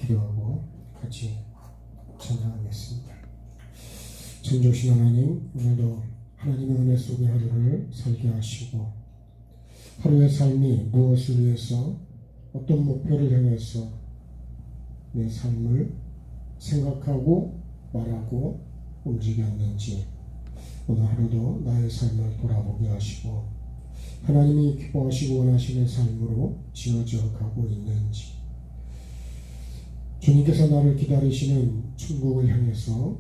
기도하고 같이 찬양하겠습니다. 전조신 하나님, 오늘도 하나님의 은혜 속의 하루를 살게 하시고 하루의 삶이 무엇을 위해서 어떤 목표를 향해서 내 삶을 생각하고 말하고 움직였는지 오늘 하루도 나의 삶을 돌아보게 하시고 하나님이 기뻐하시고 원하시는 삶으로 지어져 가고 있는지, 주님께서 나를 기다리시는 천국을 향해서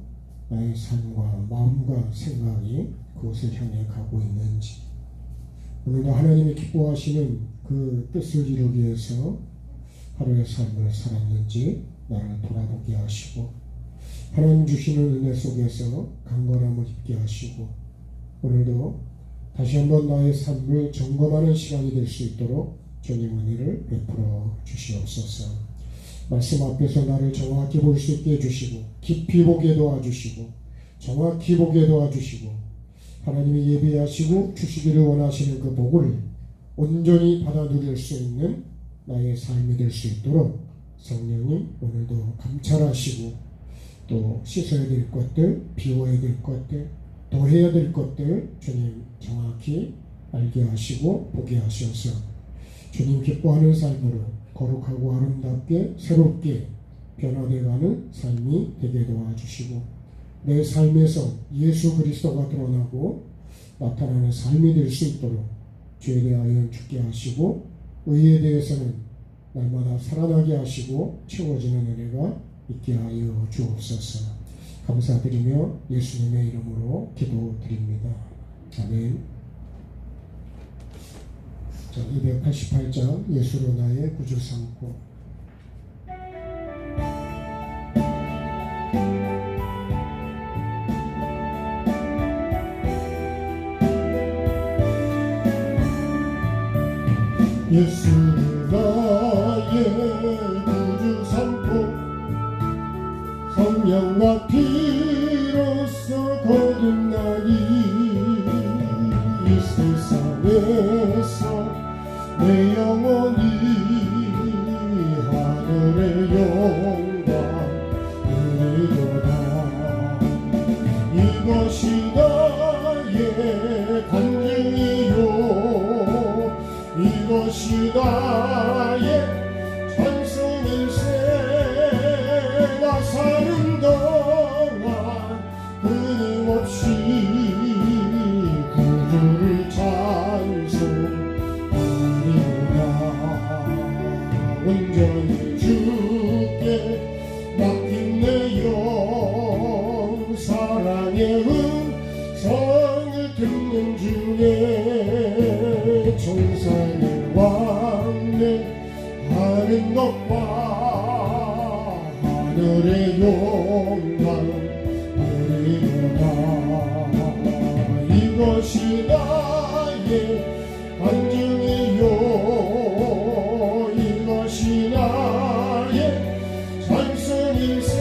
나의 삶과 마음과 생각이 그곳을 향해 가고 있는지, 오늘도 하나님이 기뻐하시는 그 뜻을 이루기 위해서 하루의 삶을 살았는지 나를 돌아보게 하시고 하나님 주시는 은혜 속에서 강건함을 입게 하시고 오늘도 다시 한번 나의 삶을 점검하는 시간이 될 수 있도록 주님 은혜를 베풀어 주시옵소서. 말씀 앞에서 나를 정확히 볼 수 있게 해주시고 깊이 보게 도와주시고 정확히 보게 도와주시고 하나님이 예비하시고 주시기를 원하시는 그 복을 온전히 받아 누릴 수 있는 나의 삶이 될 수 있도록 성령님 오늘도 감찰하시고 또 씻어야 될 것들, 비워야 될 것들, 더해야 될 것들 주님 정확히 알게 하시고 보게 하셔서 주님 기뻐하는 삶으로 거룩하고 아름답게 새롭게 변화되어가는 삶이 되게 도와주시고 내 삶에서 예수 그리스도가 드러나고 나타나는 삶이 될 수 있도록 죄에 대하여 죽게 하시고 의에 대해서는 날마다 살아나게 하시고 채워지는 은혜가 있게 하여 주옵소서. 감사드리며 예수님의 이름으로 기도드립니다. 아멘. 자, 288장 예수로 나의 구주 삼고. 예수를 나의 구주 삼고 성령과 피로써 거듭나니 이 세상에서 내 영혼이 하늘의 영광 누리도다. 이것이 나의 간증이요 이것이 나의 찬송일세. 나 사는 동안 끊임없이 구주를 찬송하리로다. 온전히 주께 맡긴 내 영 사랑의 음성을 듣는 중에 천사의 왕래 하는 것과 하늘의 영광 누리도다. 이것이 나의 간증이요 이것이 나의 찬송일세.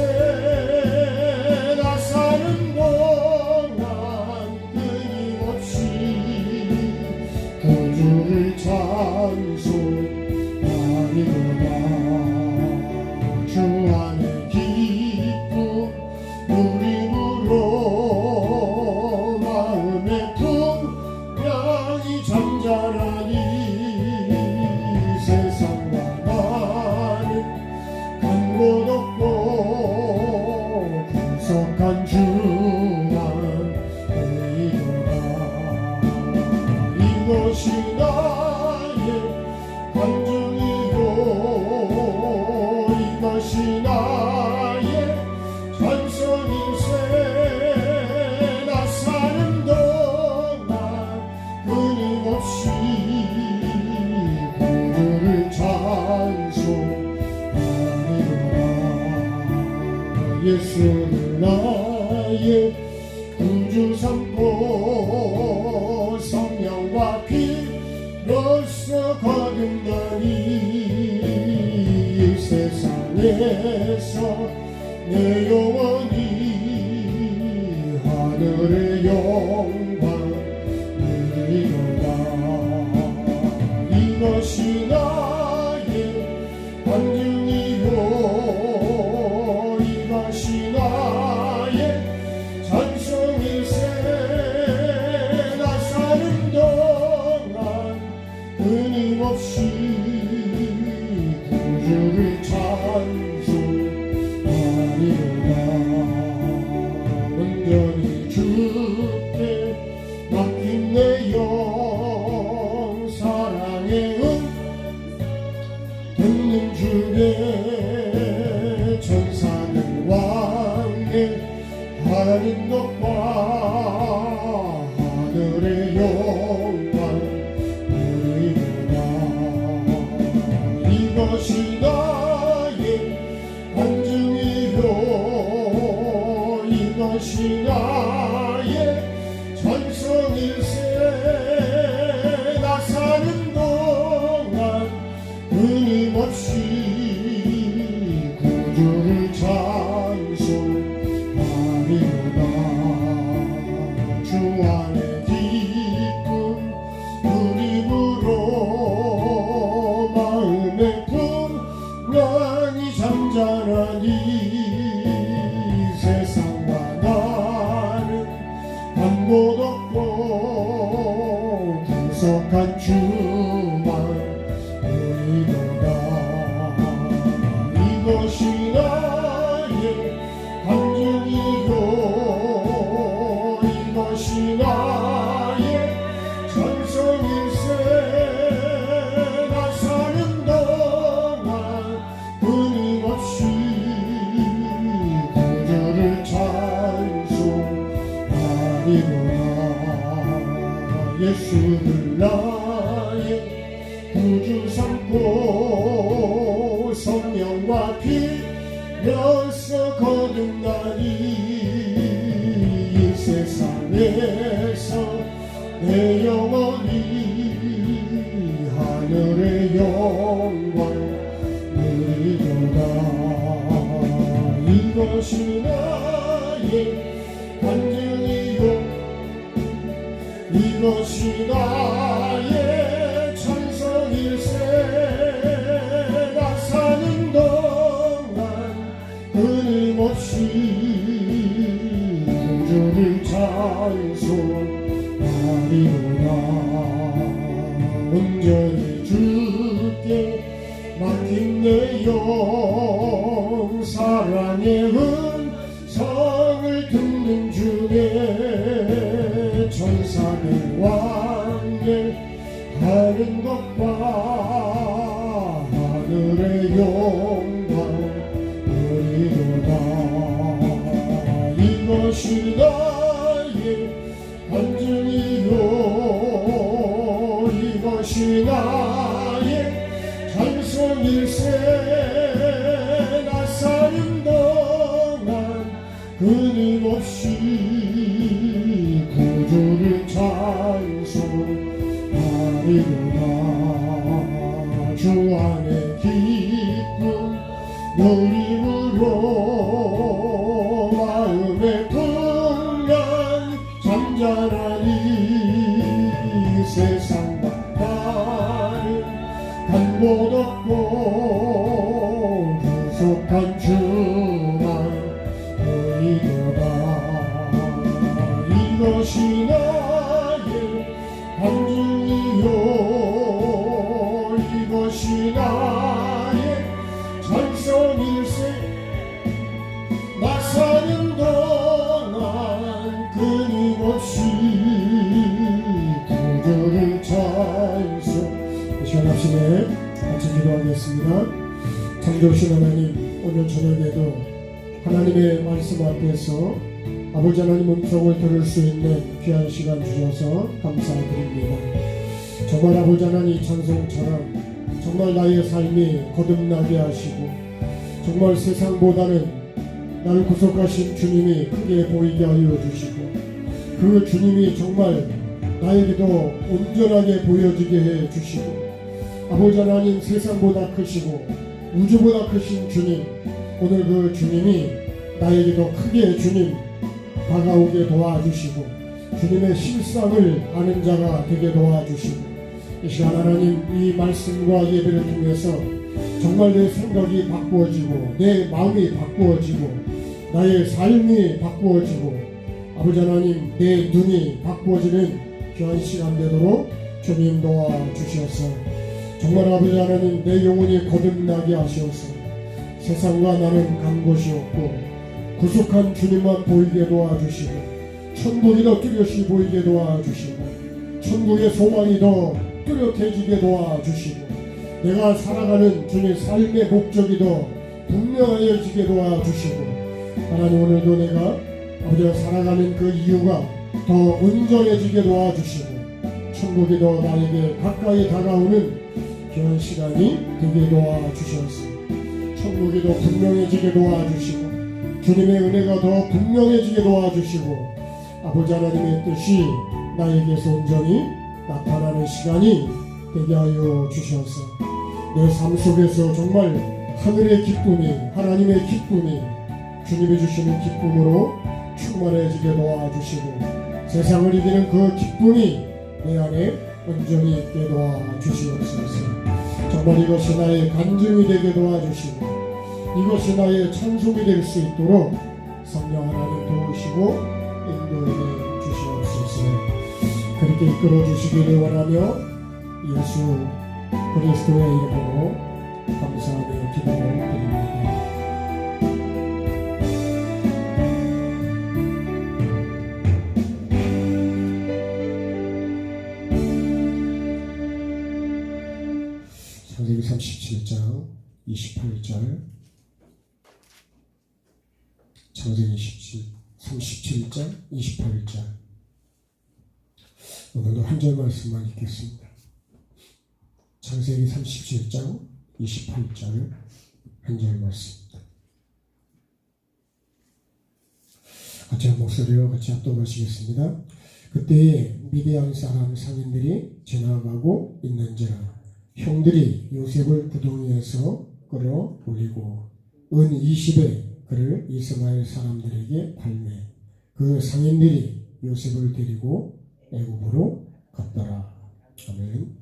나 사는 동안 끊임없이 구주를 찬송하리로다. 주 안에 기쁨 누림으로 마음의 풍랑이 잠잠하니 세상과 나는 간 곳 없고 구속한 주만 의로다. 이것이 나의 간증이요 이것이 나의 찬송일세. 나 사는 동안 끊임없이 구주를 찬송하리로다. 예수를 나의 구주 삼고 성령과 피로써 거듭나니 이 세상에서 내 영혼이 하늘의 영광 누리도다. 이것이 나의 간증이요 끊임없이 구주를 찬송하리로다. 온전히 주께 맡긴 내 영 사랑의 은 듣는 주의 천사들 왕의 하나님 것과 하늘의 영광 누리로다. 이것이 나의 간증이요 이것이 나의 전성일세. 나 사는 동안 끊임없이 구주를 찬송하리로다. 주 안에 기쁨 누림으로 마음의 풍랑이 잠잠하니 세상과 나는 한곳 없고 구속한 주만 보이도다. 이것이 나의 간증이요 이것이 나의 전성일세. 나 사는 동안 끊임없이 구주를 찬송하리로다. 예수를 나의 구주 삼고 성령과 피로써 거듭나니 이 세상에서 내 영혼이 하늘의 영광 누리도다. 이것이 나의 간증이요 이것이 나의 천성일세. 나 사는 동안 끊임없이 구주를 찬송하리로다. 온전히 주께 맡긴 내 영 사랑의 음성을 듣는 주의 천사들 왕의 하는 것과 하늘의 영광 누리도다. 이것이 나의 간증이요 이것이 나의 찬송일세. 나 사는 동안 끊임없이 구주를 찬송하리로다. 주 안에 기쁨 누림으로 마음의 풍랑이 잠잠하니 세상과 나는 간곳 없고 구속한 주만 보이도다. 이것이 나의 간증이요 이것이 나의 전성일세. 나 사는 동안 끊임없이 구주를 찬송. 시간 합심에 같이 기도하겠습니다. 창조신 하나님, 오늘 저녁에도 하나님의 말씀 앞에서 아버지 하나님 음성을 들을 수 있는 귀한 시간 주셔서 감사드립니다. 정말 아버지 하나님 찬송처럼 정말 나의 삶이 거듭나게 하시고 정말 세상보다는 나를 구속하신 주님이 크게 보이게 하여 주시고 그 주님이 정말 나에게도 온전하게 보여지게 해 주시고 아버지 하나님 세상보다 크시고 우주보다 크신 주님, 오늘 그 주님이 나에게도 크게 주님 다가오게 도와주시고 주님의 실상을 아는 자가 되게 도와주시고 이 시간 하나님 이 말씀과 예배를 통해서 정말 내 생각이 바꾸어지고 내 마음이 바꾸어지고 나의 삶이 바꾸어지고 아버지 하나님 내 눈이 바꾸어지는 귀한 시간 되도록 주님 도와주셔서 정말 아버지 하나님, 내 영혼이 거듭나게 하시옵소서. 세상과 나는 간 곳이 없고 구속한 주님만 보이게 도와주시고, 천국이 더 뚜렷이 보이게 도와주시고, 천국의 소망이 더 뚜렷해지게 도와주시고, 내가 살아가는 주님 삶의 목적이 더 분명해지게 도와주시고, 하나님 오늘도 내가 아버지가 살아가는 그 이유가 더 온전해지게 도와주시고, 천국이 더 나에게 가까이 다가오는 그런 시간이 되게 도와주셨습니다. 천국이 더 분명해지게 도와주시고, 주님의 은혜가 더 분명해지게 도와주시고, 아버지 하나님의 뜻이 나에게서 온전히 나타나는 시간이 되게 하여 주셔서 내 삶 속에서 정말 하늘의 기쁨이, 하나님의 기쁨이, 주님이 주시는 기쁨으로 충만해지게 도와주시고, 세상을 이기는 그 기쁨이 내 안에 온전히 있게 도와주시옵소서. 정말 이것이 나의 간증이 되게 도와주시고, 이것이 나의 찬송이 될 수 있도록 성령 하나님 도우시고 인도해 주시옵소서. 그렇게 이끌어 주시기를 원하며 예수 그리스도의 이름으로 감사하며 기도드립니다. 창세기 37장 28절, 창세기 37장 28절, 오늘도 한 절 말씀만 읽겠습니다. 창세기 37장 28절 한 절 말씀입니다. 같이 한 목소리로 같이 합독하시겠습니다. 그때에 미디안 사람 상인들이 지나가고 있는지라 형들이 요셉을 구덩이에서 끌어 올리고 은 20에 그를 이스마엘 사람들에게 팔매 그 상인들이 요셉을 데리고 애굽으로 갔더라. 아멘.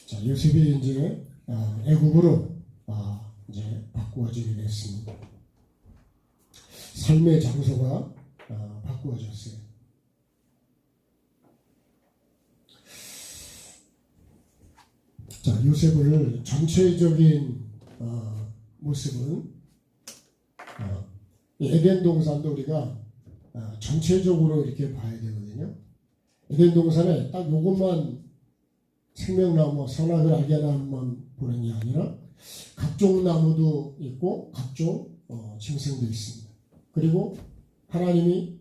자, 요셉이 이제 애굽으로 이제 바꾸어지게 됐습니다. 삶의 장소가 바꾸어졌어요. 자, 요셉을 전체적인 모습은 에덴 동산도 우리가 전체적으로 이렇게 봐야 되거든요. 에덴 동산에 딱 요것만 생명나무, 선악을 알게 하는 나무만 보는 게 아니라 각종 나무도 있고 각종 짐승도 있습니다. 그리고 하나님이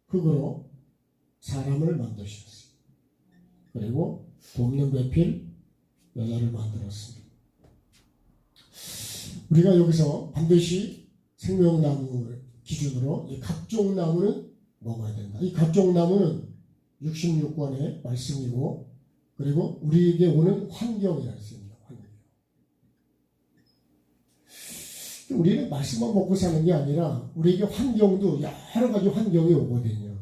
흙으로 사람을 만드셨어요. 그리고 돕는 배필 여자를 만들었습니다. 우리가 여기서 반드시 생명나무를 기준으로 이 각종 나무는 먹어야 된다. 이 각종 나무는 66권의 말씀이고, 그리고 우리에게 오는 환경이라 했습니다. 환경. 우리는 말씀만 먹고 사는 게 아니라 우리에게 환경도 여러 가지 환경이 오거든요.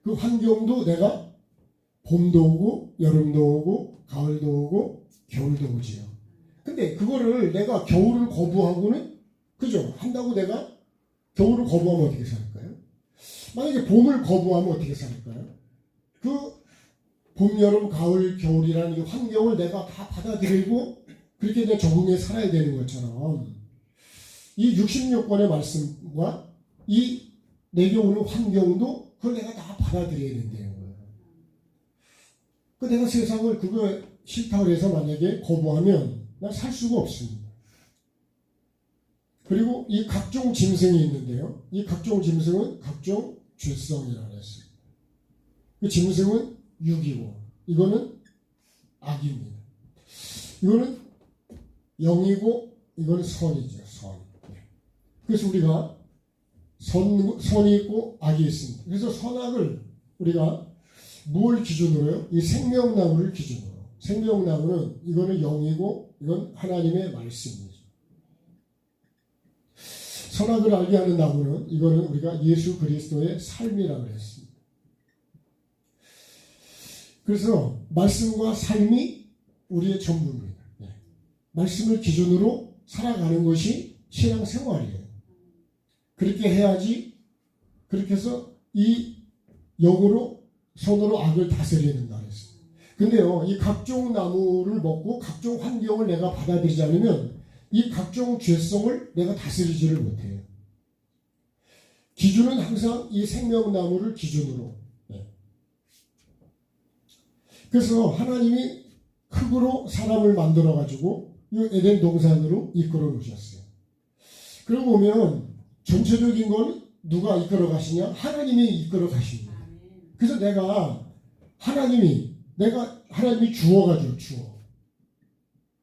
그 환경도 내가 봄도 오고 여름도 오고 가을도 오고 겨울도 오지요. 근데 그거를 내가 겨울을 거부하고는, 그죠? 한다고 내가 겨울을 거부하면 어떻게 살까요? 만약에 봄을 거부하면 어떻게 살까요? 그 봄, 여름, 가을, 겨울이라는 이 환경을 내가 다 받아들이고 그렇게 내가 적응해 살아야 되는 것처럼 이 66권의 말씀과 이 내게 오는 환경도 그걸 내가 다 받아들여야 된다는 거예요. 그 내가 세상을 그거 싫다고 해서 만약에 거부하면 난 살 수가 없습니다. 그리고 이 각종 짐승이 있는데요. 이 각종 짐승은 각종 죄성이라고 했어요. 그 짐승은 육이고 이거는 악입니다. 이거는 영이고 이거는 선이죠. 선. 그래서 우리가 선이 있고 악이 있습니다. 그래서 선악을 우리가 뭘 기준으로요? 이 생명나무를 기준으로. 생명나무는 이거는 영이고 이건 하나님의 말씀이죠. 선악을 알게 하는 나무는 이거는 우리가 예수 그리스도의 삶이라고 했습니다. 그래서 말씀과 삶이 우리의 전부입니다. 말씀을 기준으로 살아가는 것이 신앙생활이에요. 그렇게 해야지, 그렇게 해서 이 영으로, 손으로 악을 다스려야 된다 그랬습니다. 근데요, 이 각종 나무를 먹고 각종 환경을 내가 받아들이지 않으면 이 각종 죄성을 내가 다스리지를 못해요. 기준은 항상 이 생명나무를 기준으로. 그래서 하나님이 흙으로 사람을 만들어가지고 이 에덴 동산으로 이끌어 놓으셨어요. 그러고 보면 전체적인 건 누가 이끌어 가시냐? 하나님이 이끌어 가십니다. 그래서 하나님이 주어가지고 주어.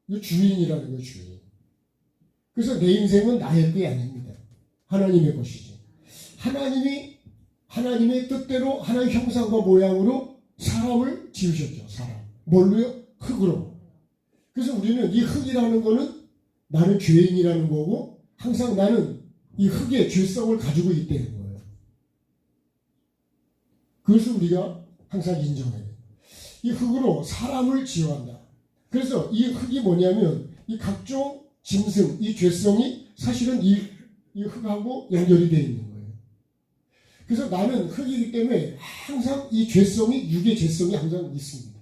이거 주인이라는 거예요, 주인. 그래서 내 인생은 나의 것이 아닙니다. 하나님의 것이지. 하나님의 뜻대로 하나님의 형상과 모양으로 사람을 지으셨죠. 사람. 뭘로요? 흙으로. 그래서 우리는 이 흙이라는 거는 나는 죄인이라는 거고 항상 나는 이 흙의 죄성을 가지고 있다는 거예요. 그것을 우리가 항상 인정해요. 이 흙으로 사람을 지어한다. 그래서 이 흙이 뭐냐면 이 각종 짐승, 이 죄성이 사실은 이 흙하고 연결이 되어 있는 거예요. 그래서 나는 흙이기 때문에 항상 이 죄성이, 육의 죄성이 항상 있습니다.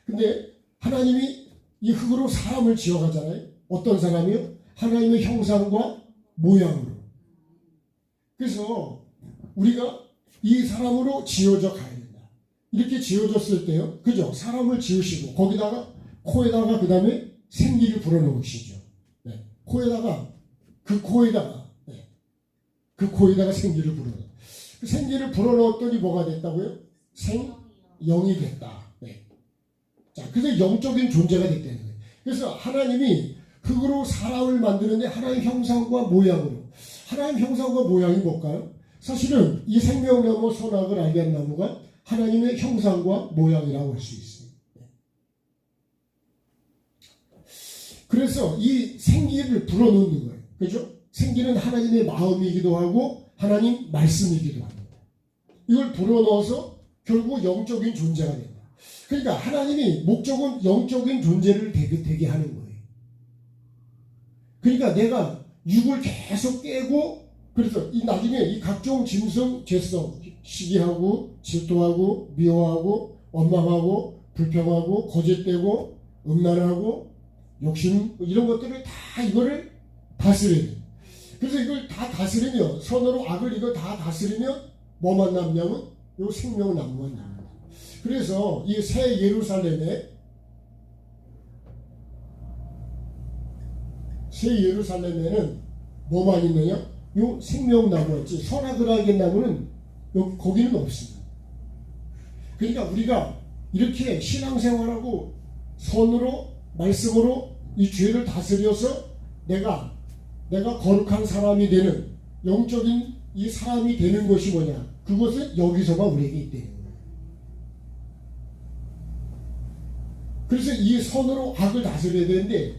근데 하나님이 이 흙으로 사람을 지어가잖아요. 어떤 사람이요? 하나님의 형상과 모양으로. 그래서 우리가 이 사람으로 지어져 가야 된다. 이렇게 지어졌을 때요. 그죠? 사람을 지으시고 거기다가 코에다가 그 다음에 생기를 불어넣으시죠. 네. 코에다가 생기를 불어넣어. 그 생기를 불어넣었더니 뭐가 됐다고요? 생영이 됐다. 네. 자, 그래서 영적인 존재가 됐다는 거예요. 그래서 하나님이 흙으로 사람을 만드는데 하나님 형상과 모양으로. 하나님 형상과 모양이 뭘까요? 사실은 이 생명나무, 선악을 알게 한 나무가 하나님의 형상과 모양이라고 할 수 있어요. 그래서 이 생기를 불어넣는 거예요. 그죠? 생기는 하나님의 마음이기도 하고 하나님 말씀이기도 합니다. 이걸 불어넣어서 결국 영적인 존재가 된다. 그러니까 하나님이 목적은 영적인 존재를 되게 하는 거예요. 그러니까 내가 육을 계속 깨고 그래서 나중에 이 각종 짐승, 죄성, 시기하고 질투하고 미워하고 원망하고 불평하고 거짓되고 음란하고 욕심 이런 것들을 다 이거를 다스려야 돼요. 그래서 이걸 다 다스리면 선으로 악을 이걸 다 다스리면 뭐만 남냐면 요 생명나무만 남니다. 그래서 이 새 예루살렘에는 뭐만 있느냐? 요 생명나무였지. 선악을 알게 나무는 거기는 없습니다. 그러니까 우리가 이렇게 신앙생활하고 선으로 말씀으로 이 죄를 다스려서 내가 거룩한 사람이 되는 영적인 이 사람이 되는 것이 뭐냐? 그것은 여기서만 우리에게 있대요. 그래서 이 선으로 악을 다스려야 되는데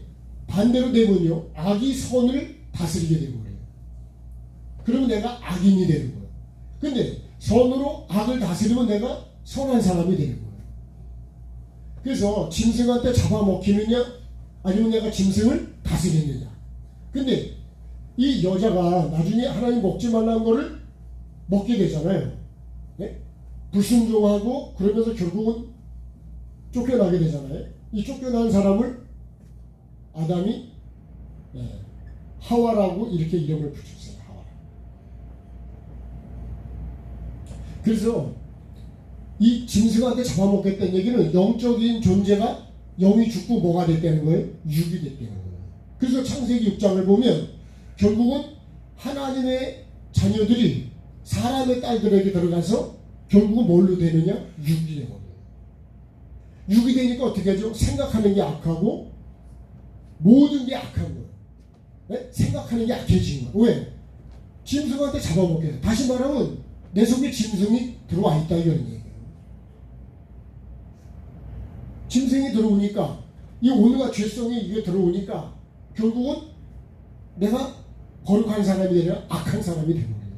반대로 되면요, 악이 선을 다스리게 되는 거예요. 그러면 내가 악인이 되는 거예요. 근데 선으로 악을 다스리면 내가 선한 사람이 되는 거예요. 그래서 짐승한테 잡아먹히느냐 아니면 내가 짐승을 다스리느냐. 근데 이 여자가 나중에 하나님 먹지 말라는 거를 먹게 되잖아요. 네? 불순종하고 그러면서 결국은 쫓겨나게 되잖아요. 이 쫓겨난 사람을 아담이 하와라고 이렇게 이름을 붙였어요. 하와. 그래서 이 짐승한테 잡아먹겠다는 얘기는 영적인 존재가 영이 죽고 뭐가 됐다는 거예요? 육이 됐다는 거예요. 그래서 창세기 6장을 보면 결국은 하나님의 자녀들이 사람의 딸들에게 들어가서 결국은 뭘로 되느냐? 육이 되는 거예요. 육이 되니까 어떻게 하죠? 생각하는 게 악하고 모든 게 악한 거예요. 네? 생각하는 게 악해진 거예요. 왜? 짐승한테 잡아먹게 돼. 다시 말하면 내 속에 짐승이 들어와 있다 이런 얘기예요. 짐승이 들어오니까 이 온갖 죄성이 이게 들어오니까 결국은 내가 거룩한 사람이 아니라 악한 사람이 되는 거예요.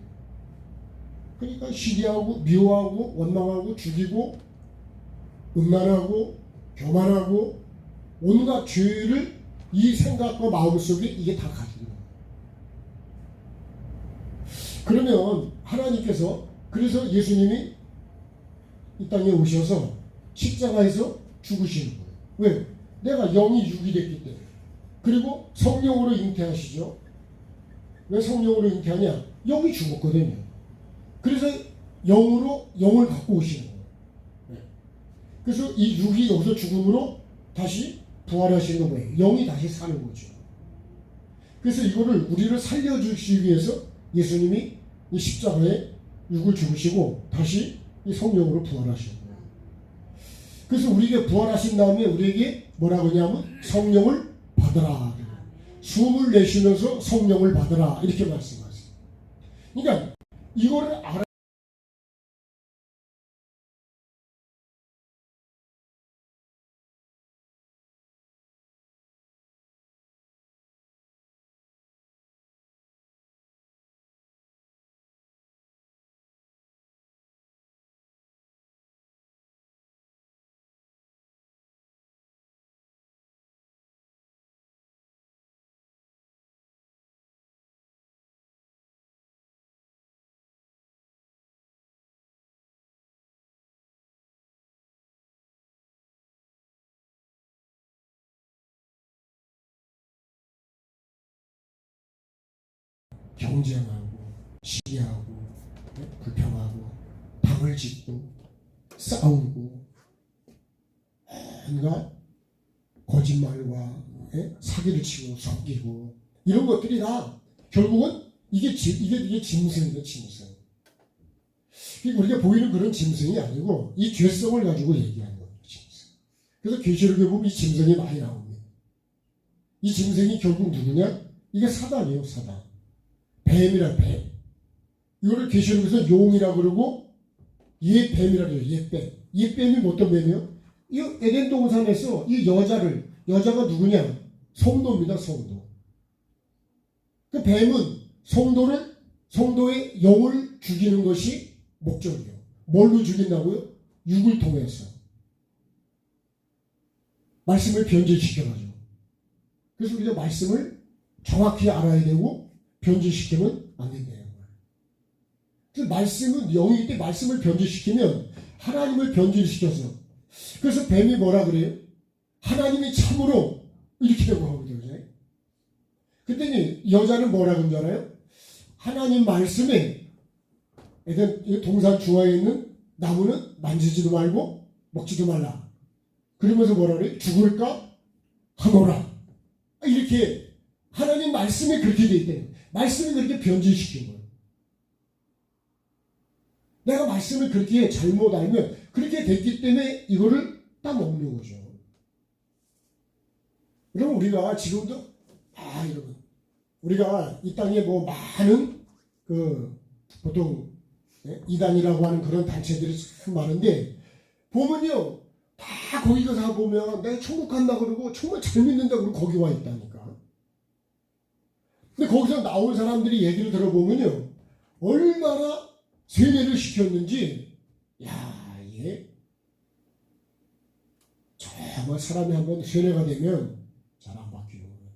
그러니까 시기하고 미워하고 원망하고 죽이고 음란하고 교만하고 온갖 죄를 이 생각과 마음속에 이게 다 가지고 있는 거예요. 그러면 하나님께서 그래서 예수님이 이 땅에 오셔서 십자가에서 죽으시는 거예요. 왜? 내가 영이 육이 됐기 때문에. 그리고 성령으로 잉태하시죠. 왜 성령으로 잉태하냐? 영이 죽었거든요. 그래서 영으로 영을 갖고 오시는 거예요. 네. 그래서 이 육이 여기서 죽음으로 다시 부활하시는 거예요. 영이 다시 사는 거죠. 그래서 이거를 우리를 살려주시기 위해서 예수님이 이 십자가에 육을 죽으시고 다시 이 성령으로 부활하시는 거예요. 그래서 우리에게 부활하신 다음에 우리에게 뭐라고 하냐면 성령을 받으라. 숨을 내쉬면서 성령을 받으라. 이렇게 말씀하세요. 그러니까 이거를 알아. 경쟁하고 시기하고 불평하고 방을 짓고 싸우고 뭔가 거짓말과 사기를 치고 속이고 이런 것들이 다 결국은 이게 짐승이다. 짐승. 우리가 보이는 그런 짐승이 아니고 이 죄성을 가지고 얘기하는 거예요. 짐승. 그래서 계시록에 보면 이 짐승이 많이 나옵니다. 이 짐승이 결국 누구냐? 이게 사단이에요. 사단. 뱀이라 뱀. 이거를 계시록에서 용이라고 그러고 옛뱀이라고 해요. 옛뱀. 옛뱀이 어떤 뱀이에요? 이 에덴 동산에서 이 여자가 누구냐? 성도입니다. 성도. 그 뱀은 성도의 영을 죽이는 것이 목적이에요. 뭘로 죽인다고요? 육을 통해서. 말씀을 변질시켜가지고. 그래서 우리가 말씀을 정확히 알아야 되고 변질시키면 안 된다는 거예요. 그래서 말씀은 영이기 때문에 말씀을 변질시키면 하나님을 변질시켜서 그래서 뱀이 뭐라 그래요? 하나님이 참으로 이렇게 되고 하거든요. 그랬더니 여자는 뭐라 그런 줄 알아요? 하나님 말씀에 동산 중앙에 있는 나무는 만지지도 말고 먹지도 말라. 그러면서 뭐라 그래요? 죽을까? 하노라. 이렇게 하나님 말씀에 그렇게 돼 있대요. 말씀이 그렇게 변질시킨 거예요. 내가 말씀을 그렇게 잘못 알면 그렇게 됐기 때문에 이거를 따먹는 거죠. 그럼 우리가 지금도 여러분 우리가 이 땅에 뭐 많은 보통 이단이라고 하는 그런 단체들이 참 많은데 보면요 다 거기 가서 보면 내가 천국 간다 그러고 정말 잘 믿는다 그러고 거기 와 있다니까. 근데 거기서 나온 사람들이 얘기를 들어보면요 얼마나 세뇌를 시켰는지 이게 정말 사람이 한번 세뇌가 되면 잘 안 바뀌는 거예요.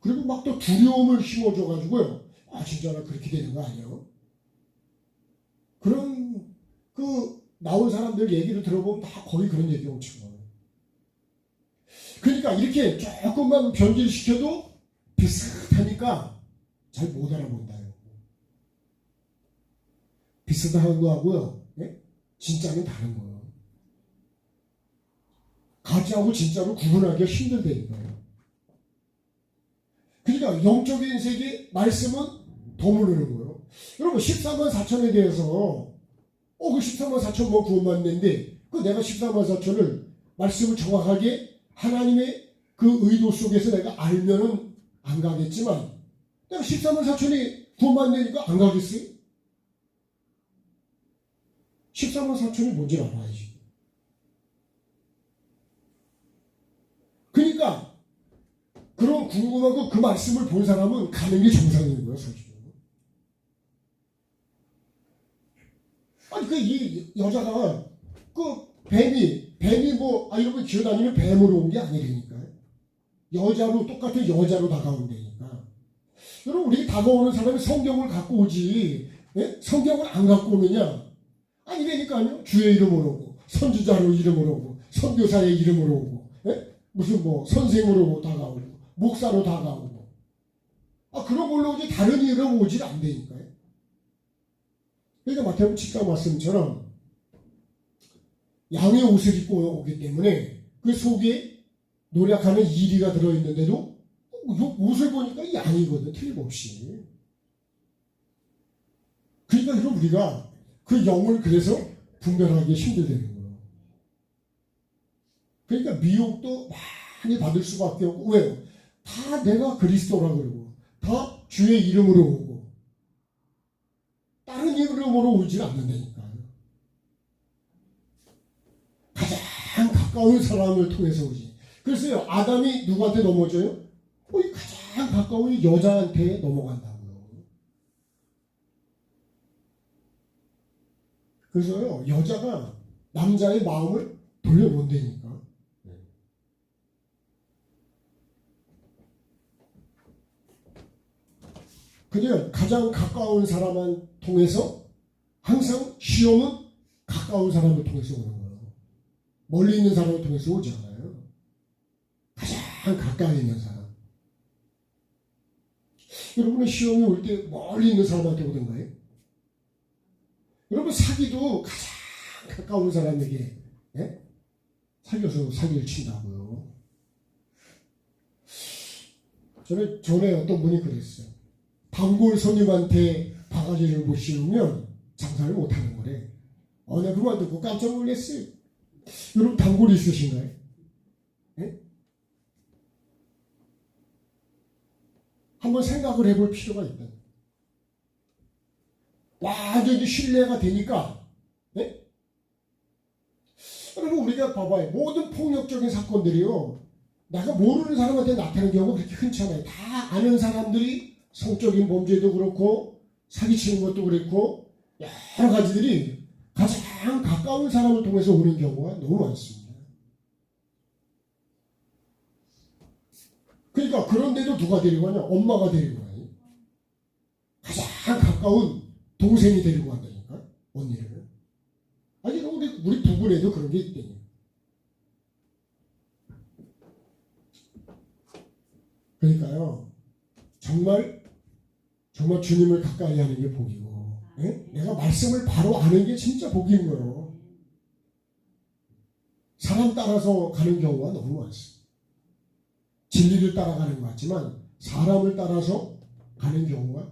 그리고 막 또 두려움을 심어줘가지고요 진짜 나 그렇게 되는 거 아니에요? 그런 나온 사람들 얘기를 들어보면 다 거의 그런 얘기 엄청 많아요. 그러니까 이렇게 조금만 변질시켜도 비슷하니까 잘 못 알아본다요. 비슷한 거하고요 진짜는 다른 거예요. 가짜하고 진짜로 구분하기가 힘들다니까요. 그러니까 영적인 세계 말씀은 더무르는 거예요. 여러분 14만 4천에 대해서 그 14만 4천 뭐 구원받는데 내가 14만 4천을 말씀을 정확하게 하나님의 그 의도 속에서 내가 알면은 안 가겠지만 내가 14만 4천이 구원받으니까 안 가겠어요? 14만 4천이 뭔지 알아야지. 그러니까 그런 궁금하고 그 말씀을 본 사람은 가는 게 정상인 거예요, 사실. 이 여자가 뱀이 뭐 이러면 기어다니면 뱀으로 온 게 아니라니까요. 여자로 똑같은 여자로 다가온다니까. 여러분 우리 다가오는 사람이 성경을 갖고 오지 성경을 안 갖고 오느냐? 아니라니까요. 주의 이름으로 오고 선지자로 이름으로 오고 선교사의 이름으로 오고 무슨 뭐 선생으로 다가오고 목사로 다가오고 그런 걸로 오지 다른 이유로 오질 않다니까요. 그러니까 마태복음 7장 말씀처럼 양의 옷을 입고 오기 때문에 그 속에 노력하는 이리가 들어있는데도 옷을 보니까 양이거든, 틀림없이. 그러니까 이런 우리가 그 영을 그래서 분별하기 힘들다는 거예요. 그러니까 미혹도 많이 받을 수밖에 없고, 왜요? 다 내가 그리스도라고 그러고 다 주의 이름으로 오고 다른 이름으로 오질 않는다니까요. 가장 가까운 사람을 통해서 오지. 그래서요, 아담이 누구한테 넘어져요? 가장 가까운 여자한테 넘어간다고요. 그래서요, 여자가 남자의 마음을 돌려본다니까. 그냥 가장 가까운 사람을 통해서 항상 시험은 가까운 사람을 통해서 오는 거예요. 멀리 있는 사람을 통해서 오지 않아요. 가장 가까이 있는 사람. 여러분의 시험이 올 때 멀리 있는 사람한테 오던가요? 여러분 사기도 가장 가까운 사람에게 사귀어서 사기를 친다고요. 전에 어떤 분이 그랬어요. 단골 손님한테 바가지를 못 씌우면 장사를 못하는 거래. 내가 그 말 듣고 깜짝 놀랐어요. 여러분 단골이 있으신가요? 한번 생각을 해볼 필요가 있다. 완전히 신뢰가 되니까 여러분 우리가 봐봐요. 모든 폭력적인 사건들이요, 내가 모르는 사람한테 나타나는 경우가 그렇게 흔치 않아요. 다 아는 사람들이 성적인 범죄도 그렇고 사기치는 것도 그렇고 여러 가지들이 가장 가까운 사람을 통해서 오는 경우가 너무 많습니다. 그러니까 그런데도 누가 데리고 가냐? 엄마가 데리고 가요. 가장 가까운 동생이 데리고 간다니까, 언니를. 아니 우리 부부에도 그런 게 있대요. 그러니까요, 정말 주님을 가까이 하는 게 복이고, 내가 말씀을 바로 아는 게 진짜 복인 거예요. 사람 따라서 가는 경우가 너무 많습니다. 진리를 따라가는 것 같지만 사람을 따라서 가는 경우가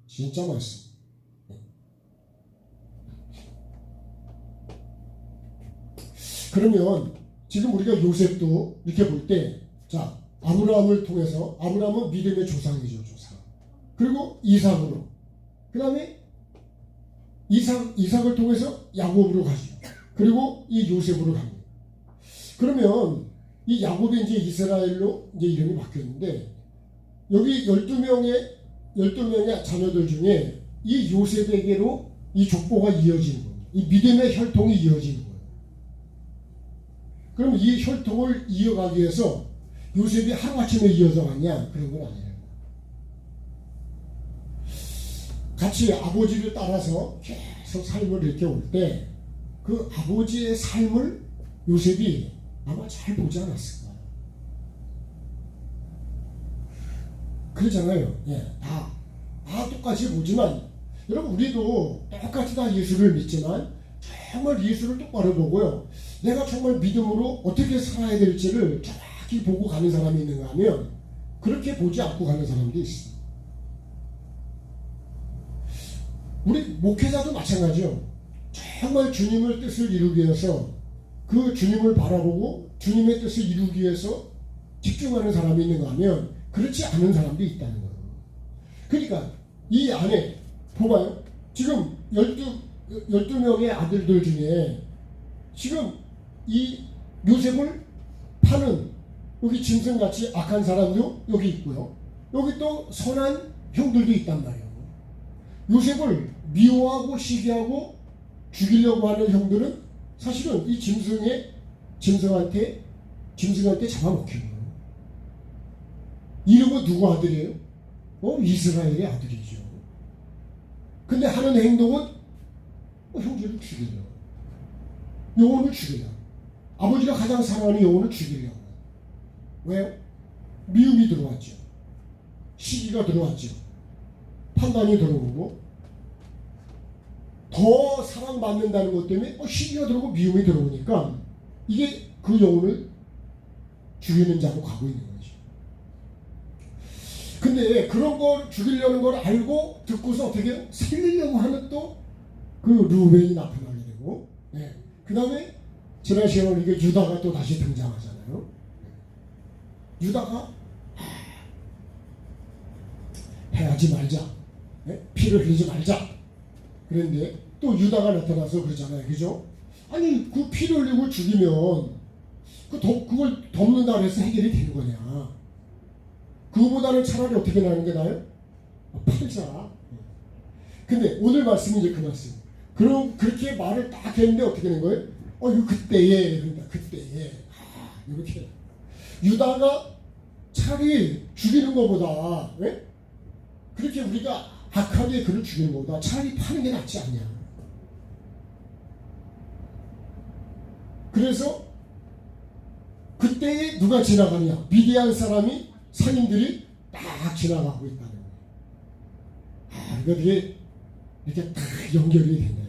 진짜 많습니다. 그러면 지금 우리가 요셉도 이렇게 볼 때, 자, 아브라함을 통해서, 아브라함은 믿음의 조상이죠, 조상. 그리고 이삭으로, 그 다음에 이삭을 통해서 야곱으로 가죠. 그리고 이 요셉으로 갑니다. 그러면 이 야곱이 이제 이스라엘로 이제 이름이 바뀌었는데, 여기 12명의 자녀들 중에 이 요셉에게로 이 족보가 이어지는 거예요. 이 믿음의 혈통이 이어지는 거예요. 그럼 이 혈통을 이어가기 위해서 요셉이 하루아침에 이어져 갔냐? 그런 건 아니에요. 같이 아버지를 따라서 계속 삶을 이렇게 올 때 그 아버지의 삶을 요셉이 아마 잘 보지 않았을까. 그러잖아요. 다 똑같이 보지만, 여러분 우리도 똑같이 다 예수를 믿지만 정말 예수를 똑바로 보고요, 내가 정말 믿음으로 어떻게 살아야 될지를 정확히 보고 가는 사람이 있는가 하면 그렇게 보지 않고 가는 사람도 있어요. 우리 목회자도 마찬가지요. 정말 주님의 뜻을 이루기 위해서 그 주님을 바라보고 주님의 뜻을 이루기 위해서 집중하는 사람이 있는가 하면 그렇지 않은 사람도 있다는 거예요. 그러니까 이 안에 봐봐요. 지금 12명의 아들들 중에 지금 이 요셉을 파는 여기 짐승같이 악한 사람도 여기 있고요, 여기 또 선한 형들도 있단 말이에요. 요셉을 미워하고 시기하고 죽이려고 하는 형들은 사실은 이 짐승한테 잡아먹히는 거예요. 이름은 누구 아들이에요? 이스라엘의 아들이죠. 근데 하는 행동은 형제를 죽이려. 영혼을 죽이려. 아버지가 가장 사랑하는 영혼을 죽이려고. 왜요? 미움이 들어왔죠. 시기가 들어왔죠. 판단이 들어오고 더 사랑받는다는 것 때문에 시기가 들어오고 미움이 들어오니까 이게 그 영혼을 죽이는 자로 가고 있는 거죠. 근데 그런 걸 죽이려는 걸 알고 듣고서 어떻게 살리려고 하는 또 그 루벤이 나타나게 되고, 그 다음에 지난 시간에 이게 유다가 또 다시 등장하잖아요. 유다가 해하지 말자, 피를 흘리지 말자. 그런데 또 유다가 나타나서 그러잖아요, 그죠? 아니 그 피를 흘리고 죽이면 그걸 덮는다 그래서 해결이 되는 거냐? 그거보다는 차라리 어떻게 나는 게 나아요? 팔자. 근데 오늘 말씀이 이제 그 말씀. 그럼 그렇게 말을 딱 했는데 어떻게 된 거예요? 이거 그때에 그런다. 그때에 이렇게 유다가 차라리 죽이는 것보다 그렇게 우리가 악하게 그를 죽이는 것보다 차라리 파는 게 낫지 않냐. 그래서 그때에 누가 지나가냐? 미디안 사람이 상인들이 딱 지나가고 있다는 거예요. 이거 이렇게 딱 연결이 된다.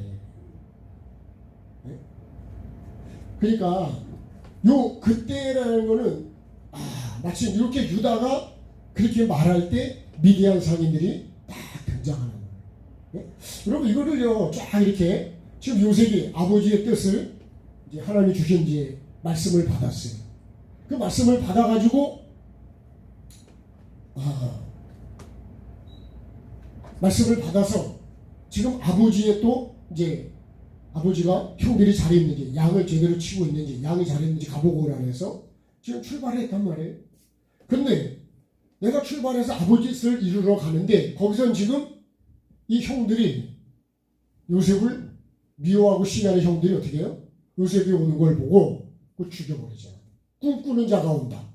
그러니까 요 그때라는 거는 마치 이렇게 유다가 그렇게 말할 때 미디안 상인들이 딱 등장하는 거예요. 여러분 이거를요 쫙 이렇게 지금 요셉이 아버지의 뜻을 이제 하나님 주신 이제 말씀을 받았어요. 그 말씀을 받아가지고 말씀을 받아서 지금 아버지의 또 이제 아버지가 형들이 잘했는지 양을 제대로 치고 있는지 양이 잘했는지 가보고 오라 해서 지금 출발했단 말이에요. 근데 내가 출발해서 아버지 뜻을 이루러 가는데 거기선 지금 이 형들이 요셉을 미워하고 시기하는 형들이 어떻게 해요? 요셉이 오는 걸 보고 그걸 죽여버리잖아. 꿈꾸는 자가 온다.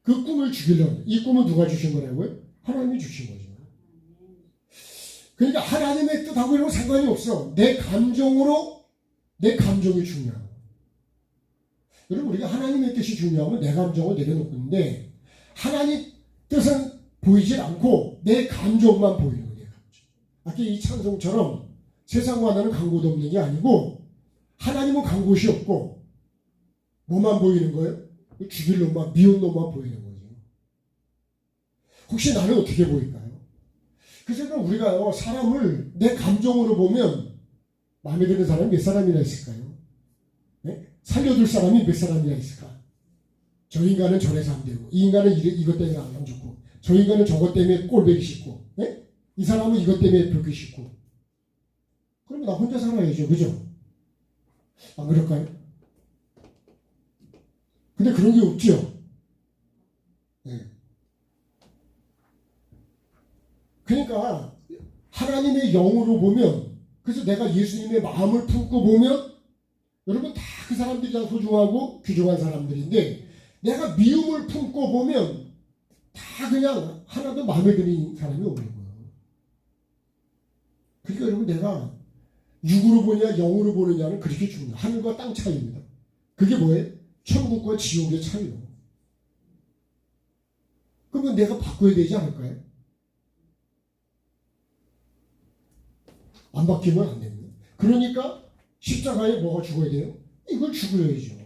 그 꿈을 죽이려고. 이 꿈은 누가 주신 거라고요? 하나님이 주신 거죠. 그러니까 하나님의 뜻하고 이런 거 상관이 없어. 내 감정이 중요하고. 여러분 우리가 하나님의 뜻이 중요하면 내 감정을 내려놓고 있는데 하나님 뜻은 보이질 않고 내 감정만 보이는 거예요. 아까 이 찬송처럼 세상과 나는 간 곳 없는 게 아니고 하나님은 간 곳이 없고 뭐만 보이는 거예요? 죽일 놈만 미운 놈만 보이는 거죠. 혹시 나는 어떻게 보일까요? 그래서 우리가요 사람을 내 감정으로 보면 마음에 드는 사람이 몇 사람이나 있을까요? 살려둘 사람이 몇 사람이나 있을까? 저 인간은 저래서 안 되고 이 인간은 이것 때문에 안 좋고 저 인간은 저것 때문에 꼴보기 싫고 이 사람은 이것 때문에 벽기 싫고 그러면 나 혼자 살아야죠. 그죠? 안 그럴까요? 근데 그런 게 없죠. 그러니까 하나님의 영으로 보면 그래서 내가 예수님의 마음을 품고 보면 여러분 다 그 사람들이 다 소중하고 귀중한 사람들인데 내가 미움을 품고 보면 다 그냥 하나도 마음에 드는 사람이 없는 거예요. 그러니까 여러분 내가 육으로 보냐 영으로 보느냐는 그렇게 중요해요. 하늘과 땅 차이입니다. 그게 뭐예요? 천국과 지옥의 차이요. 그러면 내가 바꿔야 되지 않을까요? 안 바뀌면 안 됩니다. 그러니까 십자가에 뭐가 죽어야 돼요? 이걸 죽여야죠.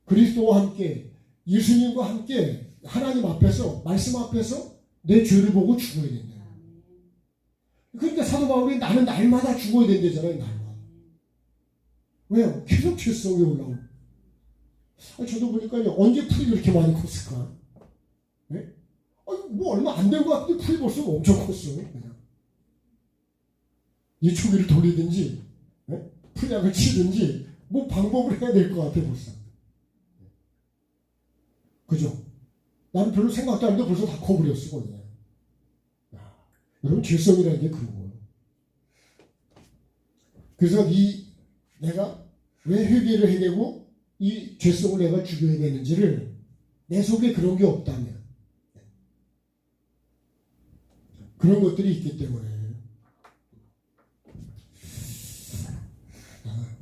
그리스도와 함께 예수님과 함께 하나님 앞에서 말씀 앞에서 내 죄를 보고 죽어야 된다. 그러니까 사도 바울이 나는 날마다 죽어야 된다잖아요. 날마다. 왜요? 계속 죄성이 올라오고. 저도 보니까요 언제 풀이 그렇게 많이 컸을까? 뭐 얼마 안 된 것 같은데 풀이 벌써 엄청 컸어요. 그냥. 이 초기를 돌리든지 풀약을 치든지 뭐 방법을 해야 될 것 같아 벌써. 그죠? 나는 별로 생각도 안 했는데 벌써 다 커버렸어. 그냥. 여러분 죄성이라는 게 그런 거예요. 그래서 내가 왜 회개를 해내고 이 죄성을 내가 죽여야 되는지를 내 속에 그런 게 없다면 그런 것들이 있기 때문에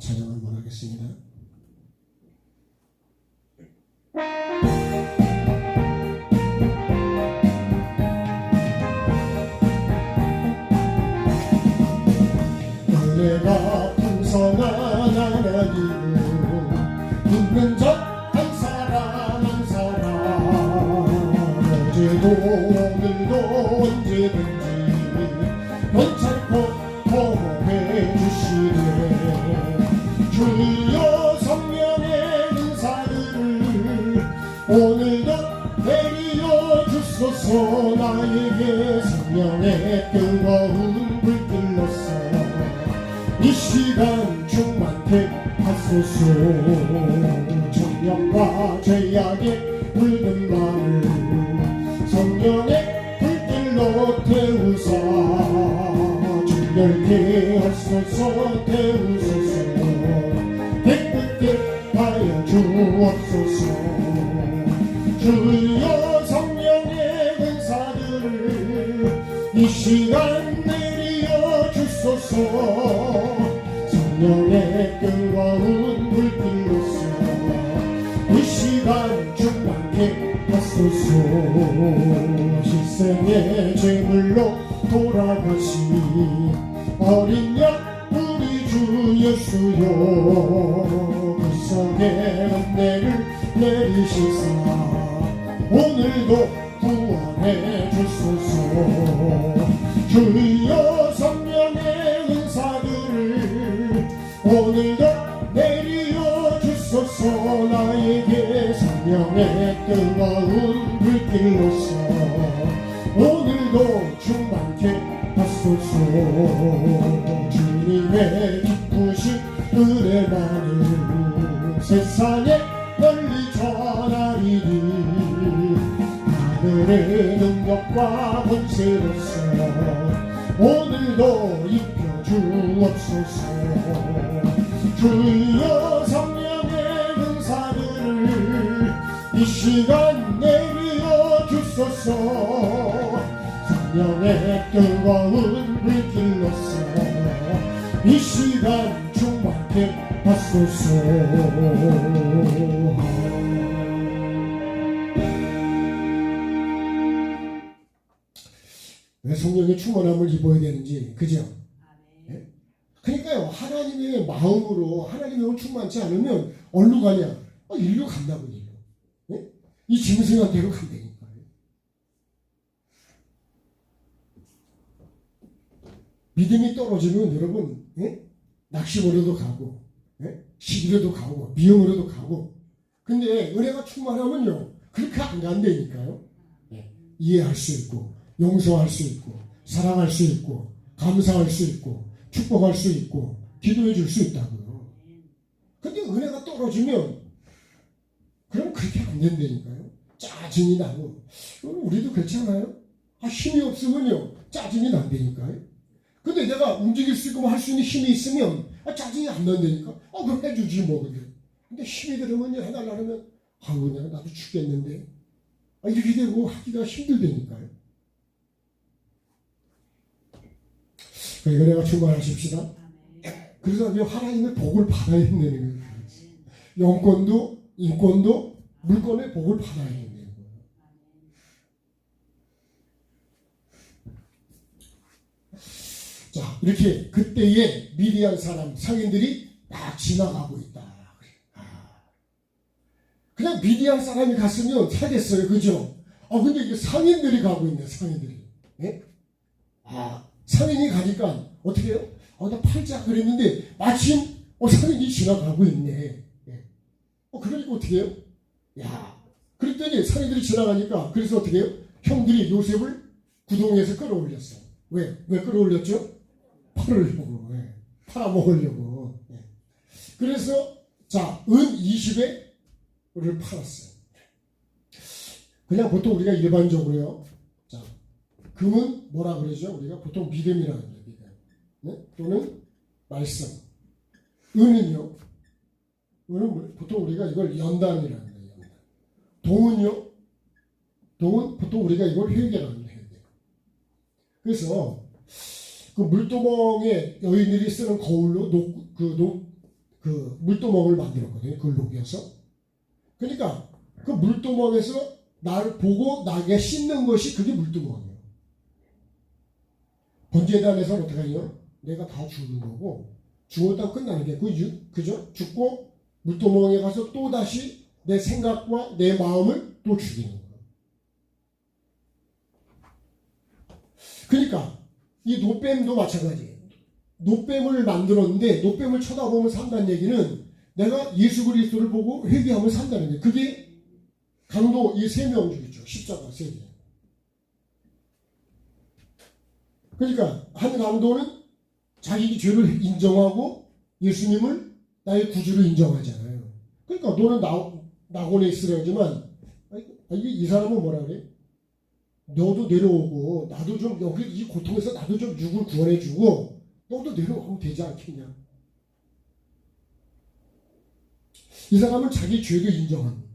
찬양 한번 하겠습니다. 은혜가 풍성한 하나님을 믿는 자 한 사람 한 사람 어제도 오늘도 언제든지 괜찮고 보호해 주시네. 주여 성령의 은사들을 오늘도 내리어 주소서. 나에게 성령의 뜨거운 불길로서 이 시간 충만케 하소서. 정령과 죄악의 물든 마음을 성령의 불길로 태우사 정결케 하소서. 태우소서. 깨끗게 하여 주옵소서. 주여 성령의 은사들을 이 시간 내리어 주소서. 성령의 뜨거운 불길로서 이 시간 충만케 하소서. 희생의 제물로 돌아가신 어린 양 우리 주 예수여 그 속에 은혜를 내리시사 오늘도 구원해 주소서. 주여 성령의 은사들을 오늘도 내리어 주소서. 나에게 성령의 뜨거운 불길로서 오늘도 충만케 하소서. 주님의 기쁘신 은혜만을 세상에 널리 전하리니 하늘의 능력과 권세로서 오늘도 입혀 주옵소서. 주여 성령의 은사들을 이 시간 내리어 주소서. 성령의 뜨거운 불길로서 이 시간 충만케 하소서. 왜 성령의 충만함을 입어야 되는지, 그죠? 네? 그러니까요, 하나님의 마음으로 하나님의 마음을 충만치 않으면 어디로 가냐? 일로 간다고 해요. 네? 이 짐승한 대로 간다니까요. 믿음이 떨어지면 여러분, 네? 낚시벌이도 가고, 네? 시기로도 가고, 미움으로도 가고. 근데 은혜가 충만하면요, 그렇게 안 간다니까요. 네? 이해할 수 있고, 용서할 수 있고, 사랑할 수 있고, 감사할 수 있고, 축복할 수 있고, 기도해 줄 수 있다고요. 근데 은혜가 떨어지면 그럼 그렇게 안 된다니까요. 짜증이 나고. 우리도 그렇잖아요. 힘이 없으면요 짜증이 난다니까요. 근데 내가 움직일 수 있고 할 수 있는 힘이 있으면 짜증이 안 난다니까. 그럼 해주지 뭐. 근데 힘이 들으면요 해달라면 아우 내가 나도 죽겠는데 이렇게 되고 하기가 힘들다니까요. 그러니까 내가 충만하십시다. 그래서 하나님의 복을 받아야 된다는 거예요. 영권도 인권도 물권의 복을 받아야 된다는 거예요. 자, 이렇게 그때의 미디안 사람 상인들이 막 지나가고 있다. 그냥 미디안 사람이 갔으면 살겠어요, 그죠? 근데 이게 상인들이 가고 있네, 상인들이. 네? 상인이 가니까 어떻게 해요? 나 팔자 그랬는데 마침 상인이 지나가고 있네. 그러니까 어떻게 해요? 그랬더니 상인들이 지나가니까 그래서 어떻게 해요? 형들이 요셉을 구덩이에서 끌어올렸어요. 왜 끌어올렸죠? 팔으려고. 팔아먹으려고. 그래서 은 20을 팔았어요. 그냥 보통 우리가 일반적으로요. 금은 뭐라 그러죠? 우리가 보통 믿음이라고 해요. 믿음. 네? 또는 말씀. 은은요. 은은 보통 우리가 이걸 연단이라고 해요. 연단. 동은요. 동은 보통 우리가 이걸 회개라고 해요. 그래서 그 물두멍에 여인들이 쓰는 거울로 그 물두멍을 만들었거든요. 그걸 녹여서. 그러니까 그 물두멍에서 나를 보고 나게 씻는 것이 그게 물두멍이에요. 번제단에서는 어떻게 하냐? 내가 다 죽는 거고 죽었다고 끝나는 게 그죠? 죽고 물두멍에 가서 또 다시 내 생각과 내 마음을 또 죽이는 거예요. 그러니까 이 노뱀도 마찬가지예요. 노뱀을 만들었는데 노뱀을 쳐다보면 산다는 얘기는 내가 예수 그리스도를 보고 회개하면 산다는 거예요. 그게 강도 이 세 명 중이죠. 십자가 세 개. 그러니까 한 강도는 자기 죄를 인정하고 예수님을 나의 구주로 인정하잖아요. 그러니까 너는 낙원에 있으려지만 이 사람은 뭐라 그래? 너도 내려오고 나도 좀 여기 이 고통에서 나도 좀 육을 구원해주고 너도 내려오면 되지 않겠냐? 이 사람은 자기 죄도 인정합니다.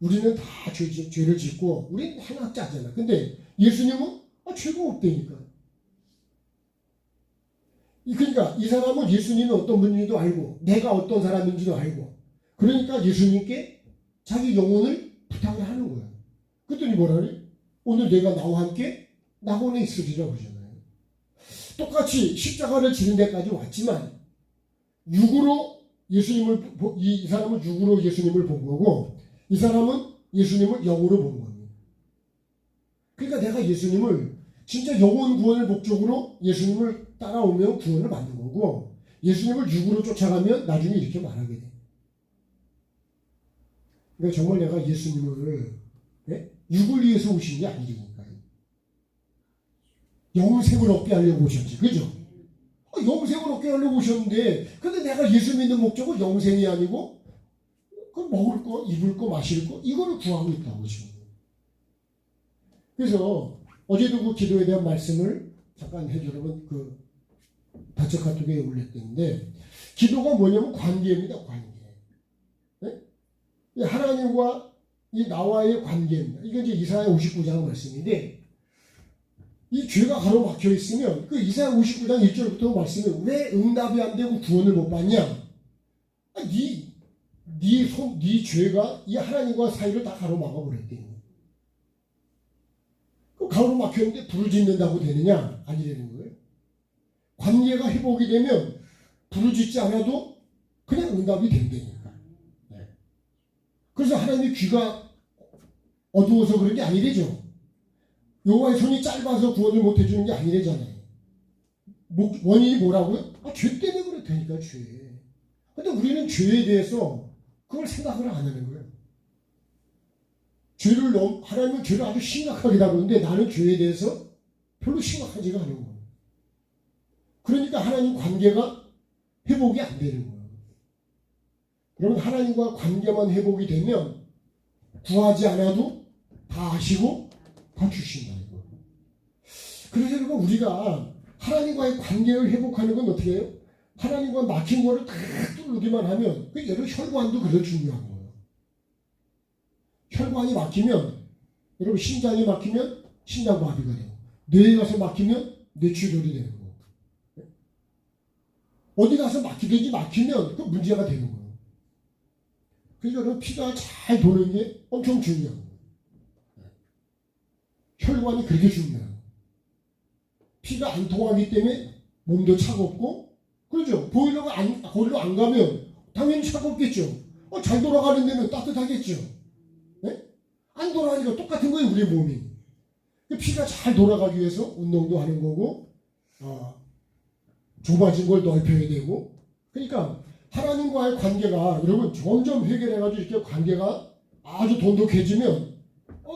우리는 다 죄를 짓고 우리는 하나 짜잖아. 근데 예수님은 죄가 없다니까. 그러니까 이 사람은 예수님이 어떤 분인지도 알고 내가 어떤 사람인지도 알고 그러니까 예수님께 자기 영혼을 부탁을 하는 거야. 그랬더니 뭐라 그래? 오늘 내가 나와 함께 낙원에 있으리라 그러잖아요. 똑같이 십자가를 지는 데까지 왔지만 육으로 예수님을 이 사람은 육으로 예수님을 본 거고 이 사람은 예수님을 영으로 본 겁니다. 그러니까 내가 예수님을 진짜 영혼 구원을 목적으로 예수님을 따라오면 구원을 만든 거고 예수님을 육으로 쫓아가면 나중에 이렇게 말하게 돼. 그러니까 정말 내가 예수님을 육을 위해서 오신 게 아니니까요. 영생을 얻게 하려고 오셨지. 그죠? 영생을 얻게 하려고 오셨는데 근데 내가 예수 믿는 목적은 영생이 아니고 그 먹을 거, 입을 거, 마실 거 이거를 구하고 있다고 지금. 그래서 어제도 그 기도에 대한 말씀을 잠깐 여러분 그 다처 카톡에 올렸는데 기도가 뭐냐면 관계입니다. 관계. 네? 하나님과 이 나와의 관계입니다. 이게 이제 이사야 59장 말씀인데 이 죄가 가로막혀 있으면 그 이사야 59장 1절부터 말씀은 왜 응답이 안 되고 구원을 못 받냐? 네 죄가 이 하나님과 사이를 다 가로막아 버렸대. 그 가로막혔는데 부르짖는다고 되느냐? 아니라는 거예요. 관계가 회복이 되면 부르짖지 않아도 그냥 응답이 된다니까. 네. 그래서 하나님의 귀가 어두워서 그런 게 아니래죠. 여호와의 손이 짧아서 구원을 못 해주는 게 아니래잖아요. 원인이 뭐라고요? 죄 때문에 그렇다니까, 죄. 근데 우리는 죄에 대해서 그걸 생각을 안 하는 거예요. 하나님은 죄를 아주 심각하게 다루는데 나는 죄에 대해서 별로 심각하지가 않은 거예요. 그러니까 하나님 관계가 회복이 안 되는 거예요. 그러면 하나님과 관계만 회복이 되면 구하지 않아도 다 하시고 다 주신다는 거예요. 그래서 여러분 우리가 하나님과의 관계를 회복하는 건 어떻게 해요? 하나님과 막힌 거를 다 뚫기만 하면 여러분 혈관도 그래서 중요한 거예요. 혈관이 막히면 여러분 심장이 막히면 심장마비가 되고 뇌에 가서 막히면 뇌출혈이 되는 거예요. 어디 가서 막히면 그 문제가 되는 거예요. 그래서 여러분 피가 잘 도는 게 엄청 중요한 거예요. 혈관이 그렇게 중요해요. 피가 안 통하기 때문에 몸도 차갑고 그렇죠. 보일러가 거기로 안 가면 당연히 차갑겠죠. 잘 돌아가는 데는 따뜻하겠죠. 네? 안 돌아가니까 똑같은 거예요. 우리 몸이. 피가 잘 돌아가기 위해서 운동도 하는 거고 좁아진 걸 넓혀야 되고 그러니까 하나님과의 관계가 여러분 점점 해결해가지고 이렇게 관계가 아주 돈독해지면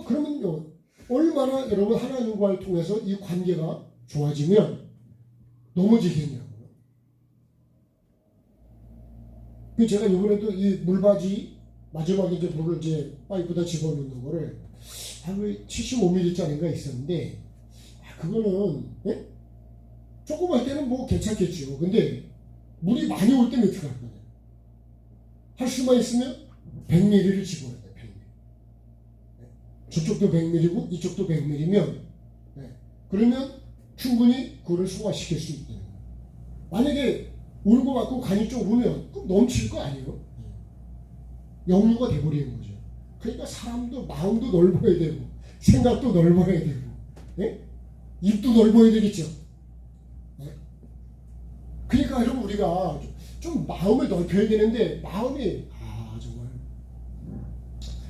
그러면요 얼마나 여러분 하나님과를 통해서 이 관계가 좋아지면 넘어지겠냐고요. 제가 이번에도 이 물바지 마지막에 이제 물을 이제 파이프에다 집어넣는 거를 75ml짜리가 있었는데 그거는 조금 할 때는 뭐 괜찮겠죠. 근데 물이 많이 올 때는 어떻게 할 거냐. 할 수만 있으면 100ml를 집어넣어야 돼. 100ml. 저쪽도 100ml고 이쪽도 100ml면 그러면 충분히 그거를 소화시킬 수 있다는 거예요. 만약에 울고 받고 간이 좁으면 그럼 넘칠 거 아니에요? 역류가 돼버리는 거죠. 그러니까 사람도 마음도 넓어야 되고 생각도 넓어야 되고 예? 입도 넓어야 되겠죠. 예? 그러니까 여러분 우리가 좀 마음을 넓혀야 되는데 마음이 정말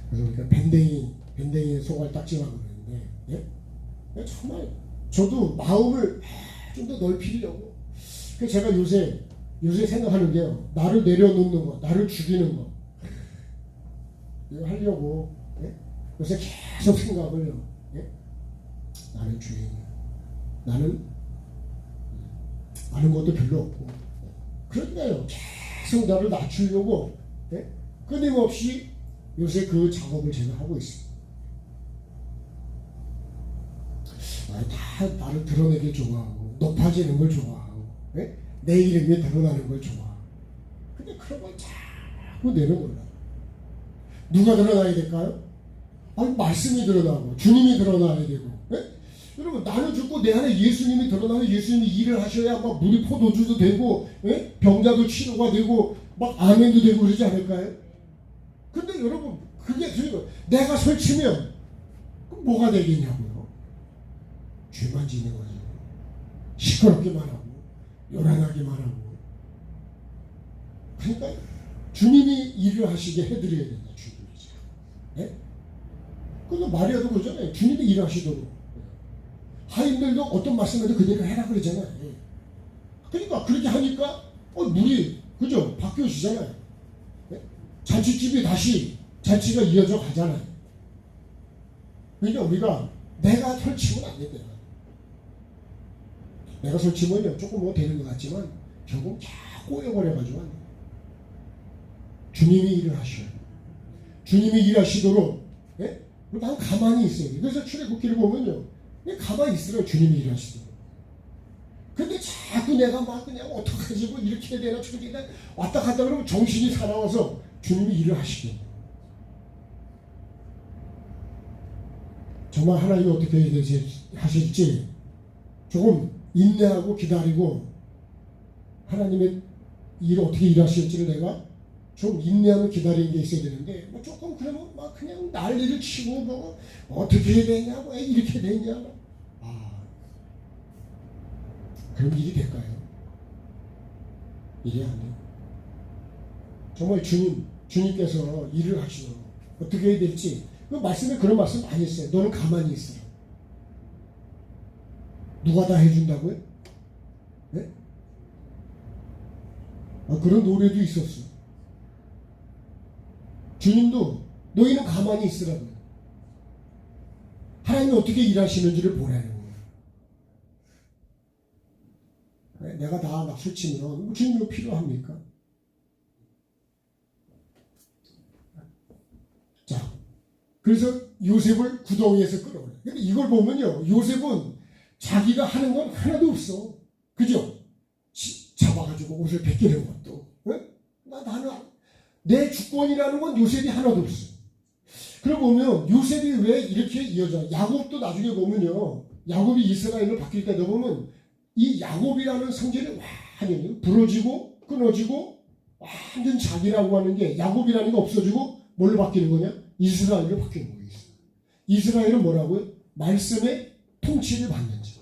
그래서 우리가 밴댕이 속알 딱지라고 그러는데 예? 정말 저도 마음을 좀 더 넓히려고 그래서 제가 요새 생각하는 게요. 나를 내려놓는 거, 나를 죽이는 거 이거 하려고 예? 요새 계속 생각을 예? 나는 주인이야. 나는 아는 것도 별로 없고 그러니까요. 계속 나를 낮추려고 예? 끊임없이 요새 그 작업을 제가 하고 있습니다. 다 나를 드러내길 좋아하고 높아지는 걸 좋아하고 예? 내 이름이 드러나는 걸 좋아하고 근데 그런 걸 자꾸 내려놓으려고 누가 드러나야 될까요? 말씀이 드러나고 주님이 드러나야 되고 예? 여러분 나는 죽고 내 안에 예수님이 드러나면 예수님이 일을 하셔야 막 물이 포도주도 되고 예? 병자도 치료가 되고 막 아멘도 되고 그러지 않을까요? 근데 여러분 그게 내가 설치면 그럼 뭐가 되겠냐고요? 죄만 짓는 거죠. 시끄럽기만 하고 요란하기만 하고 그러니까 주님이 일을 하시게 해드려야 된다. 주님이죠. 예? 그래서 마리아도 그러잖아요. 주님이 일하시도록 하인들도 어떤 말씀에도 그대로 해라 그러잖아요. 예. 그러니까 그렇게 하니까 물이 그죠? 바뀌어지잖아요. 예? 잔치집이 다시 잔치가 이어져 가잖아요. 그러니까 우리가 내가 설치면 안 된다. 내가 설치면요 조금 뭐 되는 것 같지만 결국 다 꼬여버려가지고 안 돼요. 주님이 일을 하셔요. 주님이 일하시도록 예? 난 가만히 있어요. 그래서 출애굽기를 보면요 가만히 있으라고 주님이 일하시도록. 근데 자꾸 내가 막 그냥 어떡하지 뭐 이렇게 해야 되나 저렇게 해야 되나 왔다 갔다 그러면 정신이 사나워서 주님이 일을 하시게. 정말 하나님이 어떻게 하실지 조금 인내하고 기다리고 하나님의 일을 어떻게 일하실지를 내가 좀 인내하면 기다리는 게 있어야 되는데 뭐 조금 그러면 막 그냥 난리를 치고 뭐 어떻게 해야 되냐 뭐 이렇게 되냐 그런 일이 될까요? 일이 아니에요. 정말 주님께서 일을 하시도록 어떻게 해야 될지 그 말씀에 그런 말씀 많이 했어요. 너는 가만히 있으라. 누가 다 해준다고요? 네? 그런 노래도 있었어. 주님도 너희는 가만히 있으라고요. 하나님이 어떻게 일하시는지를 보라는 거예요. 네? 내가 다 막 설치면 주님이 필요합니까? 자, 그래서 요셉을 구덩이에서 끌어올려요. 근데 이걸 보면요, 요셉은 자기가 하는 건 하나도 없어. 그죠? 잡아가지고 옷을 벗기는 것도. 네? 나는 내 주권이라는 건 요셉이 하나도 없어. 그러고 보면 요셉이 왜 이렇게 이어져? 야곱도 나중에 보면요. 야곱이 이스라엘을 바뀔 때도 보면 이 야곱이라는 성질이 완전히 부러지고 끊어지고 완전 자기라고 하는 게 야곱이라는 게 없어지고 뭘로 바뀌는 거냐? 이스라엘로 바뀌는 거예요. 이스라엘은 뭐라고요? 말씀의 통치를 받는지.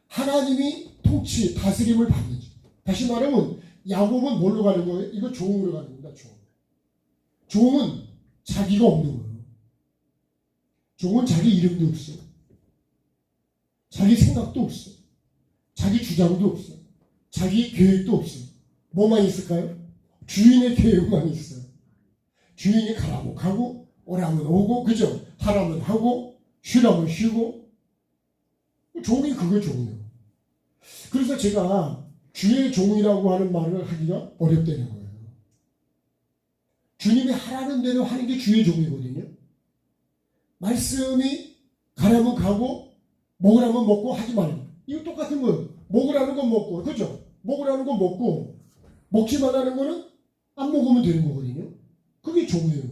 하나님이 통치, 다스림을 받는지. 다시 말하면 야곱은 뭘로 가는 거예요? 이거 종으로 가는 겁니다. 종은 자기가 없는 거예요. 종은 자기 이름도 없어. 자기 생각도 없어. 자기 주장도 없어. 자기 계획도 없어. 뭐만 있을까요? 주인의 계획만 있어요. 주인이 가라고 가고 오라면 오고 그죠? 하라면 하고 쉬라면 쉬고 종이 그거 종이에요. 그래서 제가 주의 종이라고 하는 말을 하기가 어렵다는 거예요. 주님이 하라는 대로 하는 게 주의 종이거든요. 말씀이 가라면 가고 먹으라면 먹고 하지 말고 이거 똑같은 거예요. 먹으라는 건 먹고 그죠? 먹으라는 건 먹고 먹지 말라는 거는 안 먹으면 되는 거거든요. 그게 종이에요.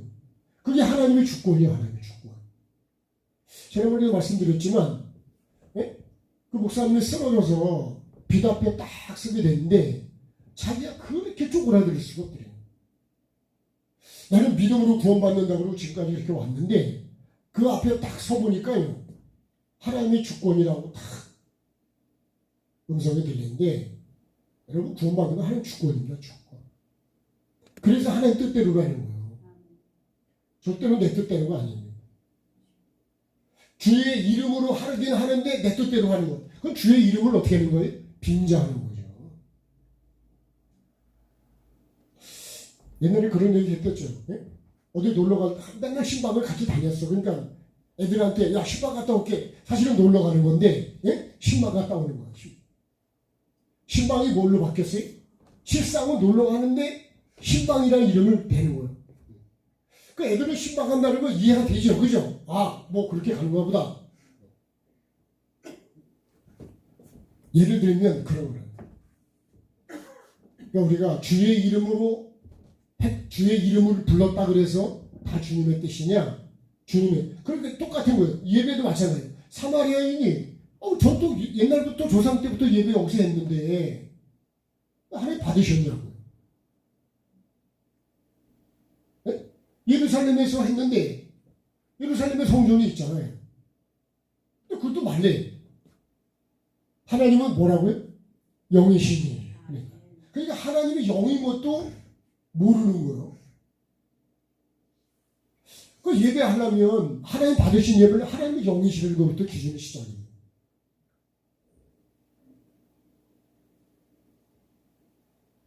그게 하나님의 주권이에요. 하나님의 주권. 제가 먼저 말씀드렸지만 그 목사님이 쓰러져서 비답에 딱 쓰게 됐는데 자기가 그렇게 쪼그라들 수가 없더래요. 나는 믿음으로 구원받는다고 지금까지 이렇게 왔는데 그 앞에 딱 서보니까요. 하나님의 주권이라고 딱 음성이 들리는데 여러분 구원받는 건 하나님 주권입니다. 주권. 그래서 하나님 뜻대로 가는 거예요. 절대로 내 뜻대로가 아닙니다. 주의 이름으로 하긴 하는데 내 뜻대로 하는 것. 그럼 주의 이름을 어떻게 하는 거예요? 빙자하는 거죠. 옛날에 그런 얘기 했었죠. 예? 어디 놀러 갈 때 맨날 신방을 같이 다녔어. 그러니까 애들한테 야 신방 갔다 올게. 사실은 놀러 가는 건데 예? 신방 갔다 오는 거야. 신방이 뭘로 바뀌었어요? 실상은 놀러 가는데 신방이라는 이름을 대는 거예요. 그 애들은 신방 간다는 거 이해가 되죠. 그죠? 아, 뭐 그렇게 가는가 보다. 예를 들면 그런 거예요. 그러니까 우리가 주의 이름을 불렀다 그래서 다 주님의 뜻이냐? 주님의. 그런데 똑같은 거예요. 예배도 마찬가지예요. 사마리아인이 저도 옛날부터 조상 때부터 예배 여기서 했는데 하나님 받으셨냐고요. 네? 예루살렘에서 했는데 예루살렘에 성전이 있잖아요. 근데 그것도 말래. 하나님은 뭐라고요? 영이시니. 그러니까 하나님의 영인 것도 모르는 거예요. 그 예배하려면 하나님 받으신 예배를 하나님의 영이시는 것부터 기준의 시작이에요.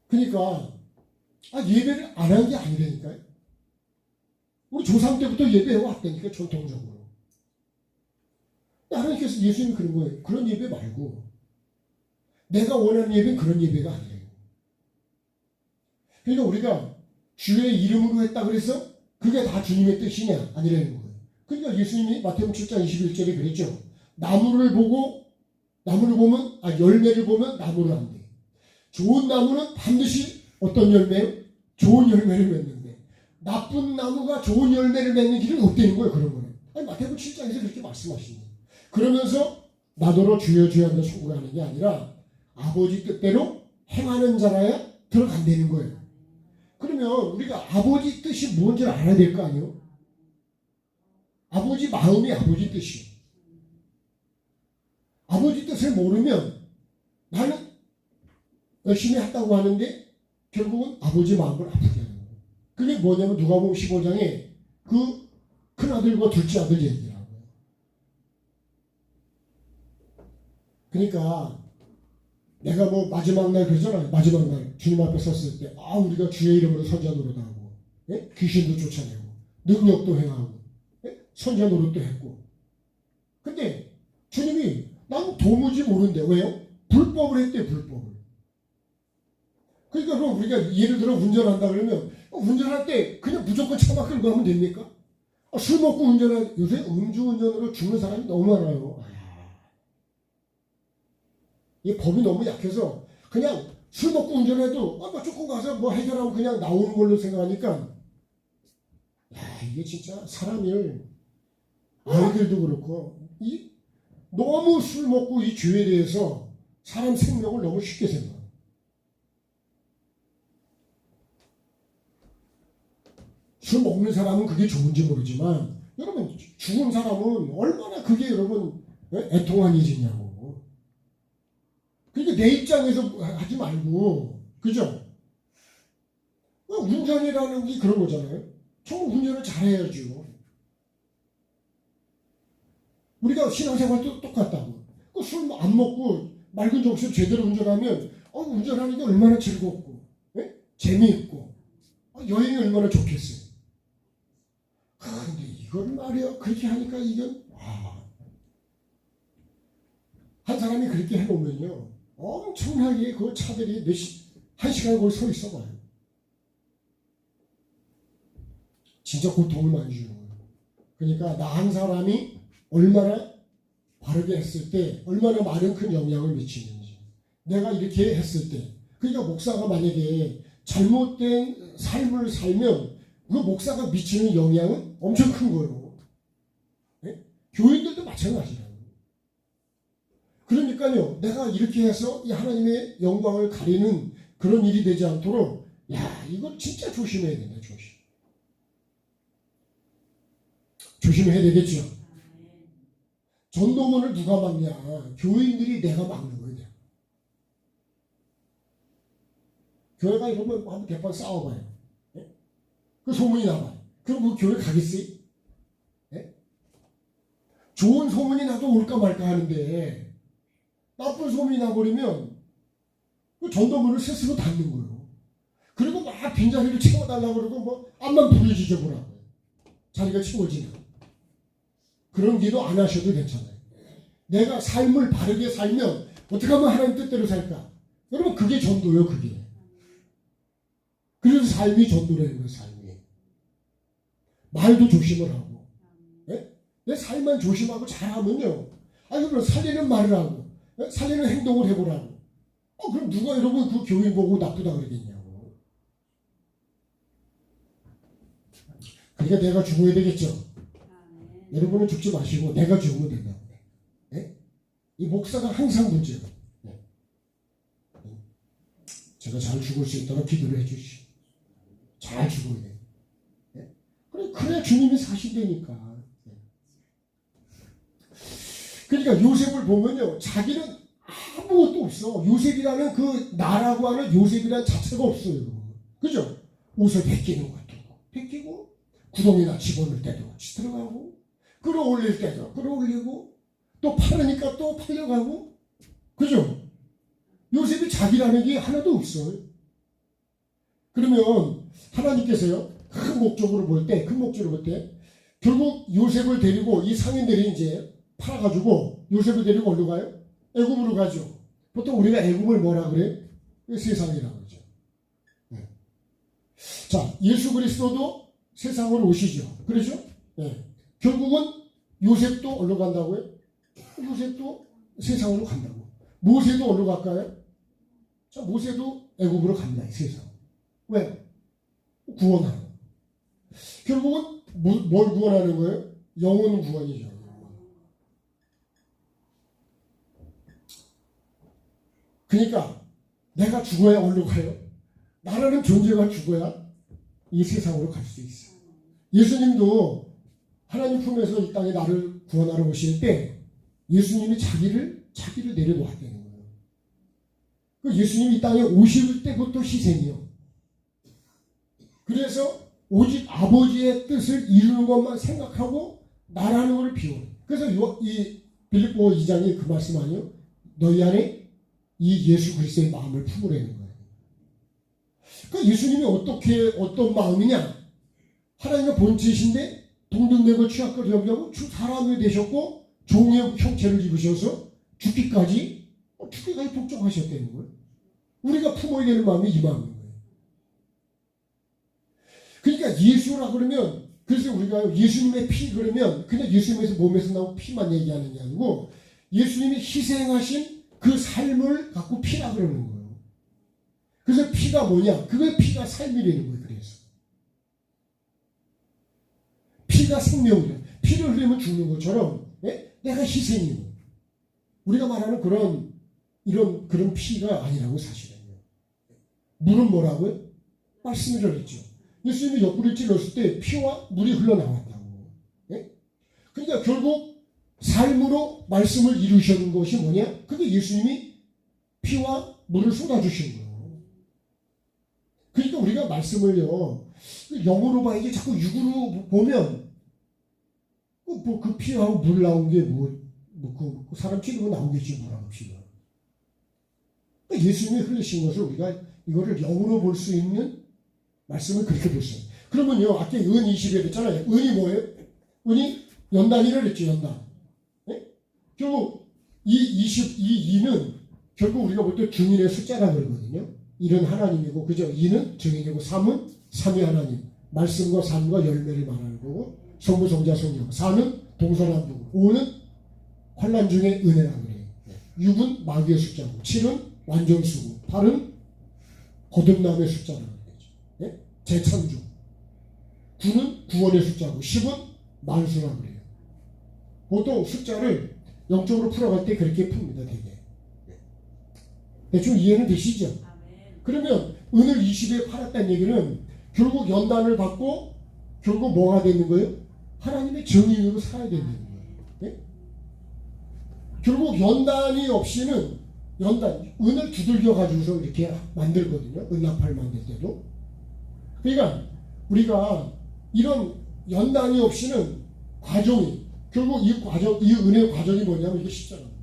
그러니까 예배를 안 한 게 아니라니까요. 우리 조상 때부터 예배해 왔다니까 전통적으로. 하나님께서 예수님이 그런 거예요. 그런 예배 말고 내가 원하는 예배는 그런 예배가 아니에요. 그러니까 우리가 주의 이름으로 했다 그래서 그게 다 주님의 뜻이냐? 아니라는 거예요. 그러니까 예수님이 마태복음 7장 21절에 그랬죠. 나무를 보면 열매를 보면 나무를 안돼. 좋은 나무는 반드시 어떤 열매요? 좋은 열매를 맺는데 나쁜 나무가 좋은 열매를 맺는 길은 없다는 거예요. 그런 거는. 마태복음 7장에서 그렇게 말씀하십니다. 그러면서 나더러 주여 주여 하며 청구하는 게 아니라 아버지 뜻대로 행하는 자라야 들어간다는 거예요. 그러면 우리가 아버지 뜻이 뭔지 알아야 될 거 아니에요? 아버지 마음이 아버지 뜻이에요. 아버지 뜻을 모르면 나는 열심히 했다고 하는데 결국은 아버지 마음을 아프게 하는 거예요. 그게 뭐냐면 누가복음 15장에 그 큰아들과 둘째 아들 얘기라고요. 그러니까 내가 뭐 마지막 날 그러잖아요. 마지막 날 주님 앞에 섰을 때 우리가 주의 이름으로 선자 노릇하고 귀신도 쫓아내고 능력도 행하고 선자 노릇도 했고 근데 주님이 난 도무지 모르는데 왜요? 불법을 했대요. 불법을. 그러니까 그럼 우리가 예를 들어 운전한다 그러면 운전할 때 그냥 무조건 차만 끌고 가면 됩니까? 술 먹고 요새 음주운전으로 죽는 사람이 너무 많아요. 이 법이 너무 약해서 그냥 술 먹고 운전해도 조금 가서 뭐 해결하고 그냥 나오는 걸로 생각하니까 이게 진짜 사람을 아이들도 그렇고 너무 술 먹고 이 죄에 대해서 사람 생명을 너무 쉽게 생각해요. 술 먹는 사람은 그게 좋은지 모르지만 여러분 죽은 사람은 얼마나 그게 여러분 애통한 일이냐고. 그러니까 내 입장에서 하지 말고 그죠? 운전이라는 게 그런 거잖아요. 정말 운전을 잘해야죠. 우리가 신앙생활도 똑같다고. 술 안 먹고 맑은 정신으로 제대로 운전하면 운전하는 게 얼마나 즐겁고 재미있고 여행이 얼마나 좋겠어요. 근데 이건 말이야 그렇게 하니까 이건 한 사람이 그렇게 해놓으면요 엄청나게 그 차들이 한 시간 거기 서 있어봐요. 진짜 고통을 많이 주는 거예요. 그러니까 나 한 사람이 얼마나 바르게 했을 때 얼마나 많은 큰 영향을 미치는지 내가 이렇게 했을 때 그러니까 목사가 만약에 잘못된 삶을 살면 그 목사가 미치는 영향은 엄청 큰 거예요. 교인들도 마찬가지라고. 그러니까요 내가 이렇게 해서 이 하나님의 영광을 가리는 그런 일이 되지 않도록 야 이거 진짜 조심해야 된다. 조심해야 되겠죠. 전도문을 누가 막냐? 교인들이 내가 막는 거예요. 교회가 이러면 한번 대판 싸워봐요. 예? 그 소문이 나와요. 그럼 그 교회 가겠어요? 예? 좋은 소문이 나도 올까 말까 하는데 나쁜 소문이 나버리면 그 전도문을 스스로 닫는 거예요. 그리고 막 빈자리를 채워달라고 그러고 뭐 앞만 부르짖어 보라고 자리가 채워지나. 그런 기도 안 하셔도 괜찮아요. 내가 삶을 바르게 살면 어떻게 하면 하나님 뜻대로 살까? 여러분 그게 전도예요. 그게. 그래서 삶이 전도라는 거예요. 삶이. 말도 조심을 하고 예? 내 삶만 조심하고 잘하면요. 그럼 살리는 말을 하고 살리는 행동을 해보라고. 그럼 누가 여러분 그 교인 보고 나쁘다 그러겠냐고. 그러니까 내가 죽어야 되겠죠. 여러분은 죽지 마시고 내가 죽으면 된다고. 네? 이 목사가 항상 문제예요. 네. 제가 잘 죽을 수 있도록 기도를 해주시. 잘 죽어야 돼. 네? 그래 주님이 사신다니까. 네. 그러니까 요셉을 보면요, 자기는 아무것도 없어. 요셉이라는 그 나라고 하는 요셉이라는 자체가 없어요. 그죠? 옷을 벗기는 것도 벗기고 구덩이나 집어넣을 때도 같이 들어가고. 끌어올릴 때도 끌어올리고 또 팔으니까 또 팔려가고. 그죠? 요셉이 자기라는 게 하나도 없어요. 그러면 하나님께서요 큰 목적으로 볼 때 결국 요셉을 데리고 이 상인들이 이제 팔아가지고 요셉을 데리고 어디로 가요? 애굽으로 가죠. 보통 우리가 애굽을 뭐라 그래? 세상이라고 그러죠. 네. 자, 예수 그리스도도 세상으로 오시죠. 그렇죠? 네. 결국은 요셉도 어디로 간다고요? 요셉도 세상으로 간다고. 모세도 어디로 갈까요? 자, 모세도 애굽으로 간다. 세상. 왜? 구원하는. 결국은 뭘 구원하는 거예요? 영혼 구원이죠. 그러니까 내가 죽어야 어디로 가요? 나라는 존재가 죽어야 이 세상으로 갈 수 있어. 예수님도 하나님 품에서 이 땅에 나를 구원하러 오실 때 예수님이 자기를 내려놓았다는 거예요. 그 예수님이 이 땅에 오실 때부터 희생이요. 그래서 오직 아버지의 뜻을 이루는 것만 생각하고 나라는 것을 비워요. 그래서 이 빌립보 2장이 그 말씀 아니에요? 너희 안에 이 예수 그리스도의 마음을 품으라는 거예요. 그러니까 예수님이 어떤 마음이냐? 하나님의 본체이신데 동등되고 취약과 겸비하고 사람이 되셨고 종의 형체를 입으셔서 죽기까지 복종하셨다는 거예요. 우리가 품어야 되는 마음이 이 마음인 거예요. 그러니까 예수라 그러면, 그래서 우리가 예수님의 피 그러면 그냥 예수님에서 몸에서 나온 피만 얘기하는 게 아니고 예수님이 희생하신 그 삶을 갖고 피라 그러는 거예요. 그래서 피가 뭐냐? 그게 피가 삶이라는 거예요. 그래서 피가 생명이에요. 피를 흘리면 죽는 것처럼 내가 희생이에요. 우리가 말하는 그런 피가 아니라고 사실은. 물은 뭐라고요? 말씀이라고 했죠. 예수님이 옆구리를 찔렀을 때 피와 물이 흘러나왔다고. 그러니까 결국 삶으로 말씀을 이루시는 것이 뭐냐? 그게 예수님이 피와 물을 쏟아주신 거예요. 그러니까 우리가 말씀을요, 영으로 봐야지 자꾸 육으로 보면 그 피하고 물 나온 게 그 사람 찌르고 나오겠지 뭐라고 피가. 그러니까 예수님이 흘리신 것을 우리가 이거를 영으로 볼 수 있는 말씀을 그렇게 보세요. 그러면요, 아까 은 20에 했잖아요. 은이 뭐예요? 은이 연단이라고 했죠, 연단. 결국 이 2는 결국 우리가 볼 때 증인의 숫자라고 그러거든요. 1은 하나님이고, 그죠? 2는 증인이고, 3은 삼위 하나님. 말씀과 삶과 열매를 말하는 거고, 성부, 성자, 성령. 4는 동서남북. 5는 환난 중에 은혜라고 그래요. 6은 마귀의 숫자고, 7은 완전수고, 8은 거듭남의 숫자라고 그러죠. 재창조. 9는 구원의 숫자고, 10은 만수라고 그래요. 보통 숫자를 영적으로 풀어갈 때 그렇게 풉니다, 되게. 대충 이해는 되시죠? 그러면 은을 20에 팔았다는 얘기는 결국 연단을 받고 결국 뭐가 되는 거예요? 하나님의 정인으로 살아야 된다는 거예요. 네? 결국 연단이 없이는 은을 두들겨 가지고서 이렇게 만들거든요. 은나팔 만들 때도. 그러니까 우리가 이런 연단이 없이는 과정이 결국 이 은혜의 과정이 뭐냐면 이게 십자가입니다.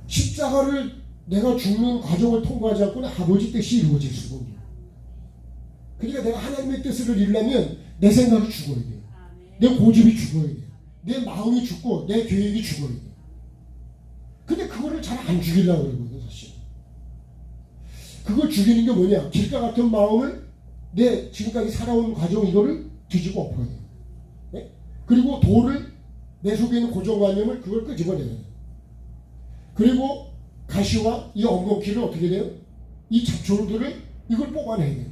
십자가를 내가 죽는 과정을 통과하지 않고는 아버지 뜻이 이루어질 수가 없네요. 그러니까 내가 하나님의 뜻을 이루려면 내 생각이 죽어야 돼요. 내 고집이 죽어야 돼요. 내 마음이 죽고 내 계획이 죽어야 돼요. 근데 그거를 잘 안 죽이려고 그러거든요, 사실. 그걸 죽이는 게 뭐냐? 길가 같은 마음을 내 지금까지 살아온 과정 이거를 뒤집어 엎어야 돼요. 네? 그리고 돌을 내 속에 있는 고정관념을 그걸 끄집어내야 돼요. 그리고 가시와 이 엉겅퀴를 어떻게 돼요? 이 잡초들을 이걸 뽑아내야 돼요.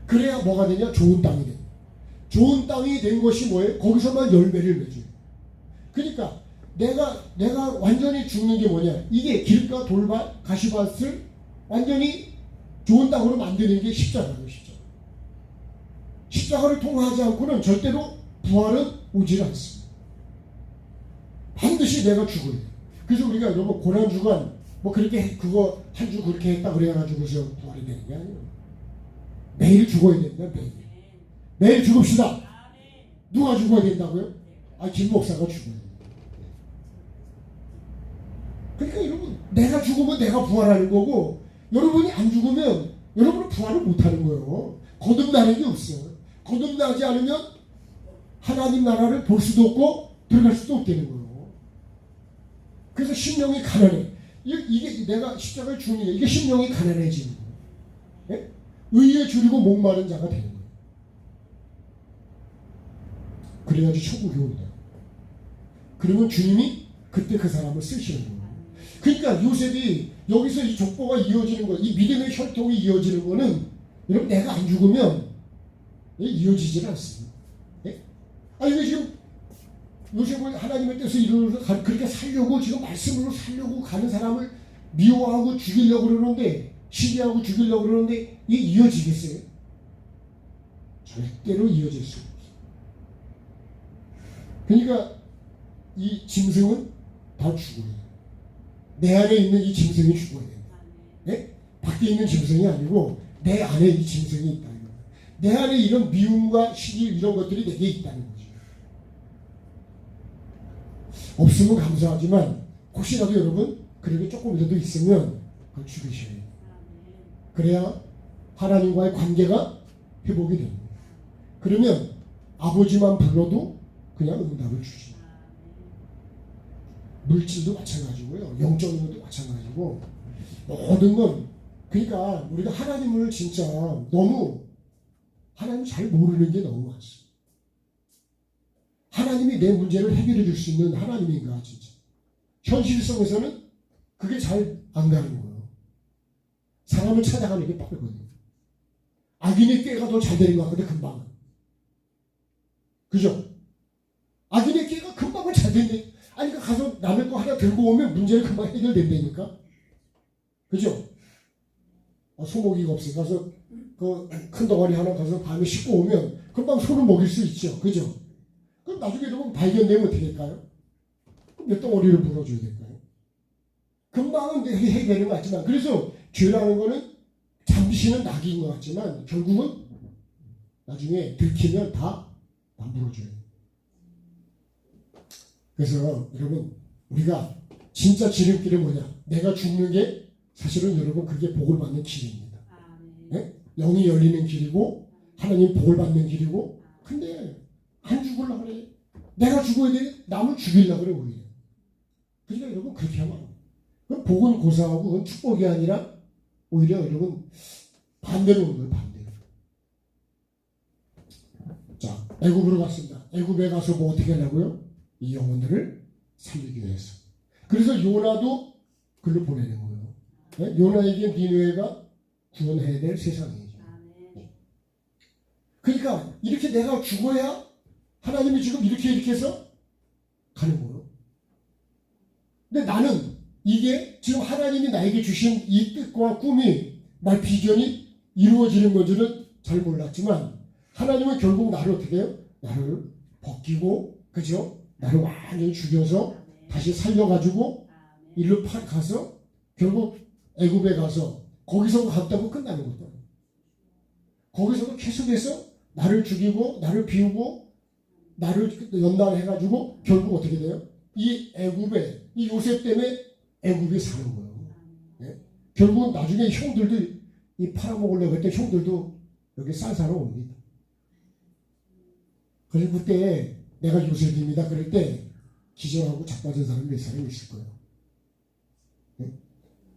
그래야 뭐가 되냐? 좋은 땅이 돼요. 좋은 땅이 된 것이 뭐예요? 거기서만 열매를 맺어요. 그러니까 내가 완전히 죽는 게 뭐냐? 이게 길가 돌밭 가시밭을 완전히 좋은 땅으로 만드는 게 십자가예요. 십자가를 통하지 않고는 절대로 부활은 오질 않습니다. 반드시 내가 죽어야 돼요. 그래서 우리가 여러분 고난주간 뭐 그렇게 그거 한 주 그렇게 했다 그래가지고서 부활이 되는 게 아니에요. 매일 죽어야 됩니다. 매일 죽읍시다. 누가 죽어야 된다고요? 김 목사가 죽어야 돼요. 그러니까 여러분 내가 죽으면 내가 부활하는 거고 여러분이 안 죽으면 여러분은 부활을 못하는 거예요. 거듭나는 게 없어요. 거듭나지 않으면 하나님 나라를 볼 수도 없고 들어갈 수도 없다는 거예요. 그래서 심령이 가난해. 이게 내가 십자가에 죽는 게 이게 심령이 가난해지는 거예요. 네? 의에 줄이고 목마른 자가 되는 거예요. 그래야지 천국이 옵니다. 그러면 주님이 그때 그 사람을 쓰시는 거예요. 그러니까 요셉이 여기서 이 족보가 이어지는 거, 이 믿음의 혈통이 이어지는 거는 여러분 내가 안 죽으면 이어지질 않습니다. 네? 이거 지금 요셉을 하나님의 뜻을 이루어서 그렇게 살려고 지금 말씀으로 살려고 가는 사람을 미워하고 죽이려고 그러는데 시기하고 죽이려고 그러는데 이게 이어지겠어요? 절대로 이어질 수 없어요. 그러니까 이 짐승은 다 죽어야 돼요. 내 안에 있는 이 짐승이 죽어야 돼요. 네? 밖에 있는 짐승이 아니고 내 안에 이 짐승이 있다는 거예요. 내 안에 이런 미움과 시기 이런 것들이 내게 있다는 거죠. 없으면 감사하지만 혹시라도 여러분 그렇게 조금이라도 있으면 그걸 죽이셔야 해요. 그래야 하나님과의 관계가 회복이 됩니다. 그러면 아버지만 불러도 그냥 응답을 주죠. 물질도 마찬가지고요. 영적인 것도 마찬가지고 모든 건 그러니까 우리가 하나님을 진짜 너무 하나님 잘 모르는 게 너무 많습니다. 하나님이 내 문제를 해결해 줄 수 있는 하나님인가 진짜. 현실성에서는 그게 잘 안 가는 거예요. 사람을 찾아가는 게 빠르거든요. 악인의 꾀가 더 잘 되는 것 같은데 금방은. 그죠? 악인의 꾀가 금방은 잘 되는데 그러니까 가서 남의 거 하나 들고 오면 문제는 금방 해결된다니까. 그죠? 소고기가 없으니까 가서 그 큰 덩어리 하나 가서 밤에 씻고 오면 금방 소를 먹일 수 있죠. 그죠? 그럼 나중에 여러분 발견되면 어떻게 될까요? 몇 덩어리를 물어줘야 될까요? 금방은 해결되는 것 같지만 그래서 죄라는 거는 잠시는 낙인 것 같지만 결국은 나중에 들키면 다 물어줘요. 그래서 여러분 우리가 진짜 지름길은 뭐냐? 내가 죽는 게 사실은 여러분 그게 복을 받는 길입니다. 네? 영이 열리는 길이고 하나님 복을 받는 길이고 근데 안 죽으려고 그래. 내가 죽어야 돼. 남을 죽이려고 그래 오히려. 그러니까 여러분 그렇게 하면 그건 복은 고사하고 그건 축복이 아니라 오히려 여러분 반대로 오는 거예요. 반대로. 자 애굽으로 갔습니다. 애굽에 가서 뭐 어떻게 하려고요? 이 영혼들을 살리기 위해서. 그래서 요나도 글로 보내는 거예요. 네? 요나에게 니느웨가 구원해야 될 세상이죠. 네. 그러니까 이렇게 내가 죽어야 하나님이 지금 이렇게 해서 가는 거예요. 근데 나는 이게 지금 하나님이 나에게 주신 이 뜻과 꿈이 나 비전이 이루어지는 건지는 잘 몰랐지만 하나님은 결국 나를 어떻게 해요? 나를 벗기고 그죠? 나를 완전히 죽여서 다시 살려가지고 일로 가서 결국 애굽에 가서 거기서 갔다고 끝나는 것도 거기서도 계속해서 나를 죽이고 나를 비우고 나를 연단해가지고 결국 어떻게 돼요? 이 애굽에 이 요셉 때문에 애굽에 사는 거예요. 네? 결국 나중에 형들도 이 팔아먹으려고 했던 형들도 여기 쌀사러 옵니다. 그래서 그때 내가 요셉입니다. 그럴 때 기절하고 자빠진 사람이 몇 사람이 있을 거예요. 네?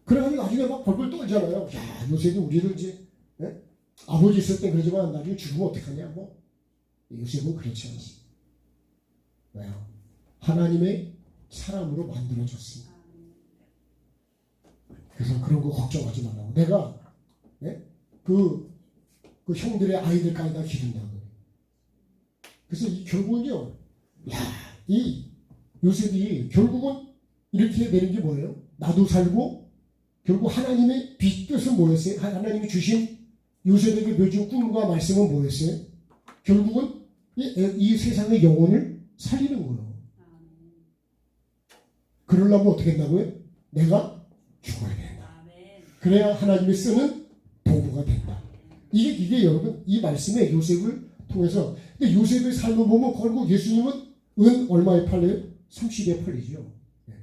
그래가지고 나중에 막 벌벌 떨잖아요. 야, 요셉이 우리를 이제 네? 아버지 있을 때 그러지만 나중에 죽으면 어떡하냐고. 요셉은 그렇지 않습니다. 왜요? 하나님의 사람으로 만들어졌습니다. 그래서 그런 거 걱정하지 말라고. 내가 네? 그 형들의 아이들까지 다 기른다고. 그래서 결국은요, 이 요셉이 결국은 이렇게 되는 게 뭐예요? 나도 살고 결국 하나님의 뜻은 뭐였어요? 하나님이 주신 요셉에게 묘준 꿈과 말씀은 뭐였어요? 결국은 이 세상의 영혼을 살리는 거예요. 그러려면 어떻게 된다고요? 내가 죽어야 된다. 그래야 하나님이 쓰는 도구가 된다. 이게 여러분 이 말씀에 요셉을 통해서 근데 요셉의 삶을 보면 결국 예수님은 은 얼마에 팔려요? 30에 팔리죠. 네.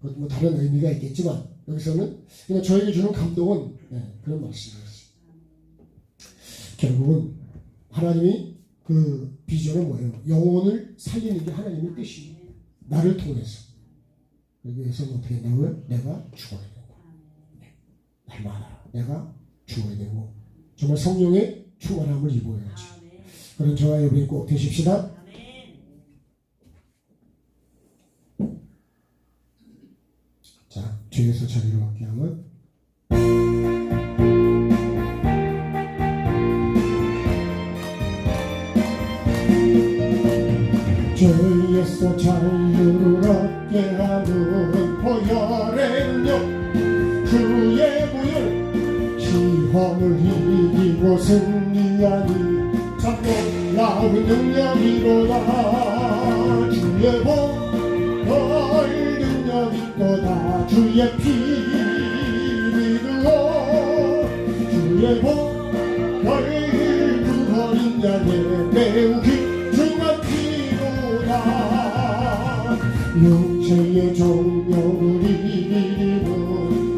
그것도 뭐 다른 의미가 있겠지만 여기서는 그냥 저에게 주는 감동은 네, 그런 말씀이었어요. 결국은 하나님이 그 비전은 뭐예요? 영혼을 살리는 게 하나님의 뜻이에요. 나를 통해서. 여기에서 어떻게 된다고요? 내가 죽어야 된다. 네. 날마다 내가 죽어야 되고 정말 성령의 충만함을 입어야지. 그런 저와 여러분이 꼭 되십시다. 자, 뒤에서 자리로 갖게 하면 죄에서 자유를 얻게 하는 보혈의 능력 그의 보혈 시험을 이기고 승리하니 참 놀라운 능력이로다. 주의 보혈 능력이 있도다. 주의 피 믿으오. 주의 보혈 그 어린 양의 매우 귀중한 피로다. 육체의 정욕을 이기는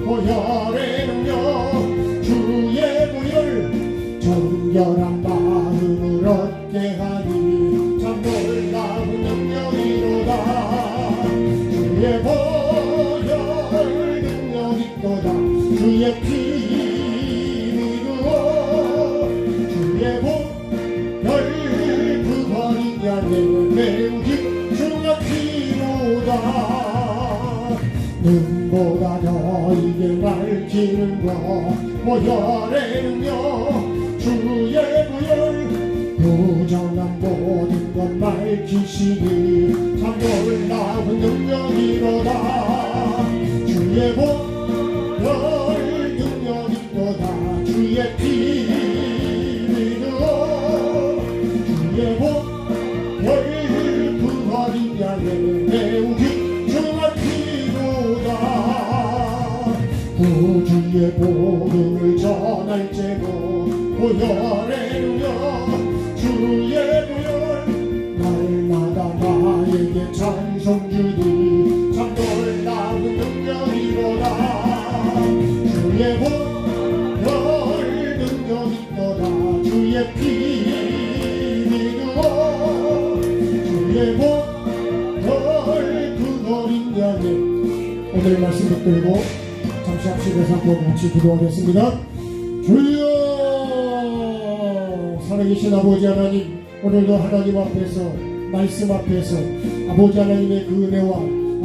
보혈의 능력 주의 보혈 정결한 마음을 얻게 하니 참 놀라운 능력이로다. 주의 보혈 능력 있도다. 주의 피 믿으오. 주의 보혈 그 어린 양의 매우 귀중한 피로다. 눈보다 너에게 밝히는 것 보혈의 능력 주의 보혈 부정한 모든 것 밝히시니 참 놀라운 능력이로다. 주의 보혈 능력 있도다. 주의 피 믿으오. 주의 보혈 그 어린 양의 매우 귀중한 피로다. 구주의 복음을 전할제도 보혈의 능력 주의 보혈 날마다 나에게 찬송 주니 참 놀라운 능력이로다. 주의 보혈 능력 있도다. 주의 피 믿으오. 주의 보혈 그 어린 양의 오늘 말씀 붙들고 잠시 합심해서 같이 기도하겠습니다. 주여 살아계신 아버지 하나님 오늘도 하나님 앞에서 말씀 앞에서 아버지 하나님의 그 은혜와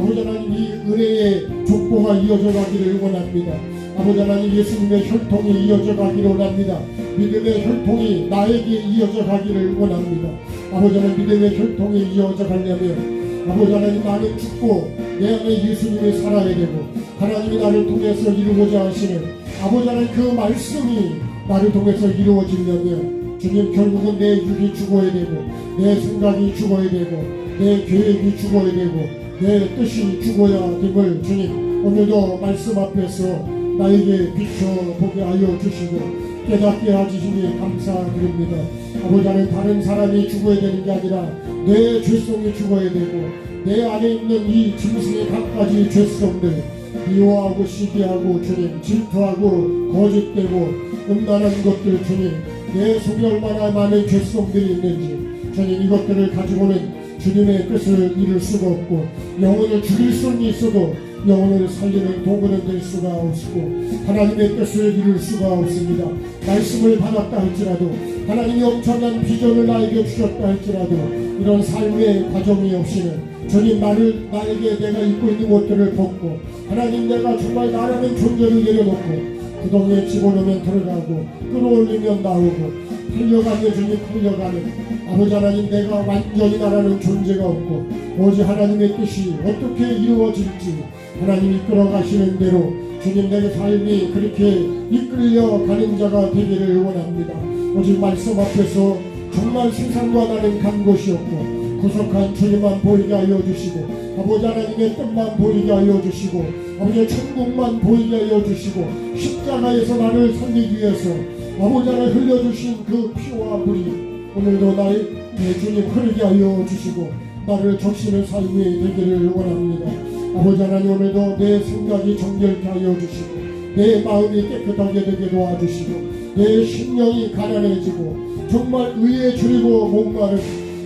아버지 하나님 이 은혜의 족보가 이어져 가기를 원합니다. 아버지 하나님 예수님의 혈통이 이어져 가기를 원합니다. 믿음의 혈통이 나에게 이어져 가기를 원합니다. 아버지 하나님 믿음의 혈통이 이어져 가려면 아버지 하나님, 나는 죽고 내 안에 예수님이 살아야 되고 하나님이 나를 통해서 이루고자 하시는 아버지 하나님 그 말씀이 나를 통해서 이루어지려면 주님, 결국은 내 육이 죽어야 되고 내 생각이 죽어야 되고 내 계획이 죽어야 되고 내 뜻이 죽어야 됨을 주님 오늘도 말씀 앞에서 나에게 비춰보게 하여 주시고 깨닫게 해주시니 감사드립니다. 아버지 하나님, 다른 사람이 죽어야 되는 게 아니라 내 죄성이 죽어야 되고 내 안에 있는 이 짐승의 갖가지 죄성들, 미워하고 시기하고 주님, 질투하고 거짓되고 음란한 것들 주님, 내 속에 얼마나 많은 죄성들이 있는지 주님, 이것들을 가지고는 주님의 뜻을 이룰 수가 없고 영혼을 죽일 수는 있어도 영혼을 살리는 도구는 될 수가 없고 하나님의 뜻을 이룰 수가 없습니다. 말씀을 받았다 할지라도 하나님이 엄청난 비전을 나에게 주셨다 할지라도 이런 삶의 과정이 없이는 주님, 나에게 내가 입고 있는 것들을 벗고 하나님, 내가 정말 나라는 존재를 내려놓고 구덩이에 집어넣으면 들어가고 끌어올리면 나오고 풀려가면 주님 풀려가는 아버지 하나님, 내가 완전히 나라는 존재가 없고 오직 하나님의 뜻이 어떻게 이루어질지 하나님이 이끌어가시는 대로 주님, 내 삶이 그렇게 이끌려가는 자가 되기를 원합니다. 오직 말씀 앞에서 정말 세상과 나는 간 곳이 없고 구속한 주님만 보이게 하여 주시고 아버지 하나님의 뜻만 보이게 하여 주시고 아버지의 천국만 보이게 하여 주시고 십자가에서 나를 살리기 위해서 아버지 하나님 흘려주신 그 피와 물이 오늘도 내 주님 흐르게 하여 주시고 나를 적시는 삶이 되기를 원합니다. 아버지 하나님, 오늘도 내 생각이 정결케 하여 주시고 내 마음이 깨끗하게 되게 도와주시고 내 심령이 가난해지고 정말 의에 줄이고 목마른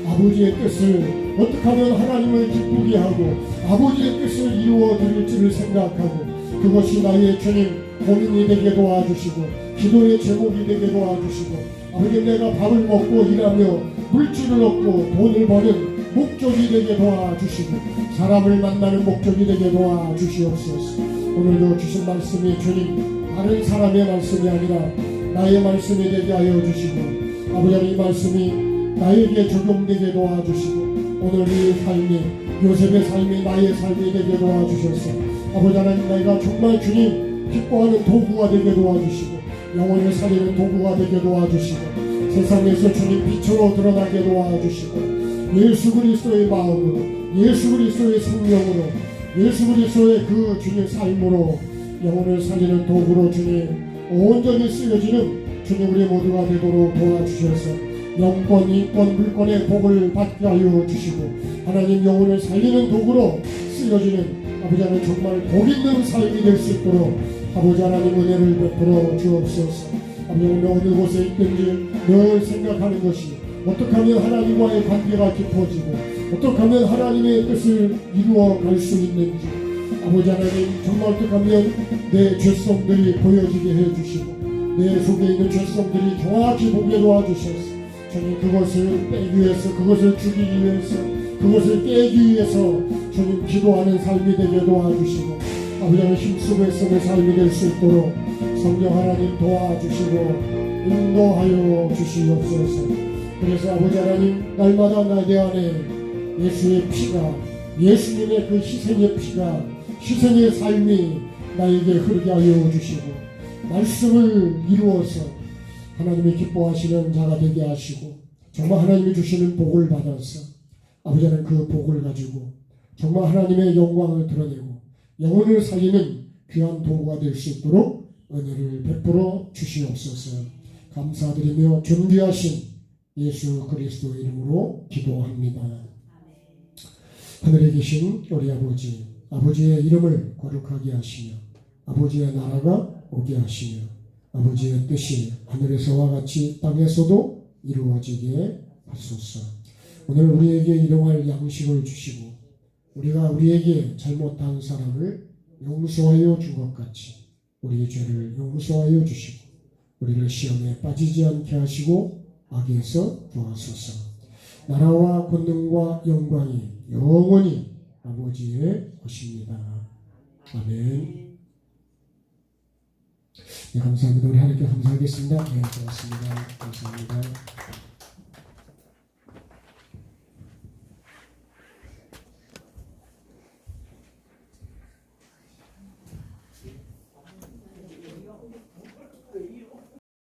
아버지의 뜻을 어떻게 하면 하나님을 기쁘게 하고 아버지의 뜻을 이루어 드릴지를 생각하고 그것이 나의 주님 고민이 되게 도와주시고 기도의 제목이 되게 도와주시고 아버지, 내가 밥을 먹고 일하며 물질을 얻고 돈을 버는 목적이 되게 도와주시고 사람을 만나는 목적이 되게 도와주시옵소서. 오늘도 주신 말씀이 주님 다른 사람의 말씀이 아니라 나의 말씀이 되게 하여 주시고 아버지 하나님, 이 말씀이 나에게 적용되게 도와주시고 오늘 이 삶이 요셉의 삶이 나의 삶이 되게 도와주셔서 아버지 하나님, 내가 정말 주님 기뻐하는 도구가 되게 도와주시고 영혼을 살리는 도구가 되게 도와주시고 세상에서 주님 빛으로 드러나게 도와주시고 예수 그리스도의 마음으로 예수 그리스도의 생명으로 예수 그리스도의 그 주님 삶으로 영혼을 살리는 도구로 주님 온전히 쓰여지는 주님 우리 모두가 되도록 도와주셔서 영권, 인권, 물권의 복을 받게 하여 주시고 하나님 영혼을 살리는 도구로 쓰여지는 아버지 하나님 정말 복 있는 삶이 될 수 있도록 아버지 하나님 은혜를 베풀어 주옵소서. 아버지 하나님 어느 곳에 있든지 늘 생각하는 것이 어떻게 하면 하나님과의 관계가 깊어지고 어떻게 하면 하나님의 뜻을 이루어 갈 수 있는지 아버지 하나님 정말 어떻게 하면 내 죄성들이 보여지게 해주시고 내 속에 있는 죄성들이 정확히 보게 도와주셔서 주님 그것을 빼기 위해서 그것을 죽이기 위해서 그것을 깨기 위해서 주님 기도하는 삶이 되게 도와주시고 아버지 하나님 힘쓰고 애쓰는 삶이 될 수 있도록 성령 하나님 도와주시고 인도하여 주시옵소서. 그래서 아버지 하나님 날마다 내 안에 예수의 피가 예수님의 그 희생의 피가 희생의 삶이 나에게 흐르게 하여 주시고 말씀을 이루어서 하나님이 기뻐하시는 자가 되게 하시고 정말 하나님이 주시는 복을 받아서 아버지 하나님 그 복을 가지고 정말 하나님의 영광을 드러내고 영혼을 살리는 귀한 도구가 될 수 있도록 은혜를 베풀어 주시옵소서. 감사드리며 존귀하신 예수 그리스도 이름으로 기도합니다. 하늘에 계신 우리 아버지, 아버지의 이름을 거룩하게 하시며 아버지의 나라가 오게 하시며 아버지의 뜻이 하늘에서와 같이 땅에서도 이루어지게 하소서. 오늘 우리에게 일용할 양식을 주시고 우리가 우리에게 잘못한 사람을 용서하여 준 것 같이 우리의 죄를 용서하여 주시고 우리를 시험에 빠지지 않게 하시고 악에서 구하소서. 나라와 권능과 영광이 영원히 아버지의 것입니다. 아멘. 네, 감사합니다. 우리 하나님께 감사하겠습니다. 네, 고맙습니다. 감사합니다.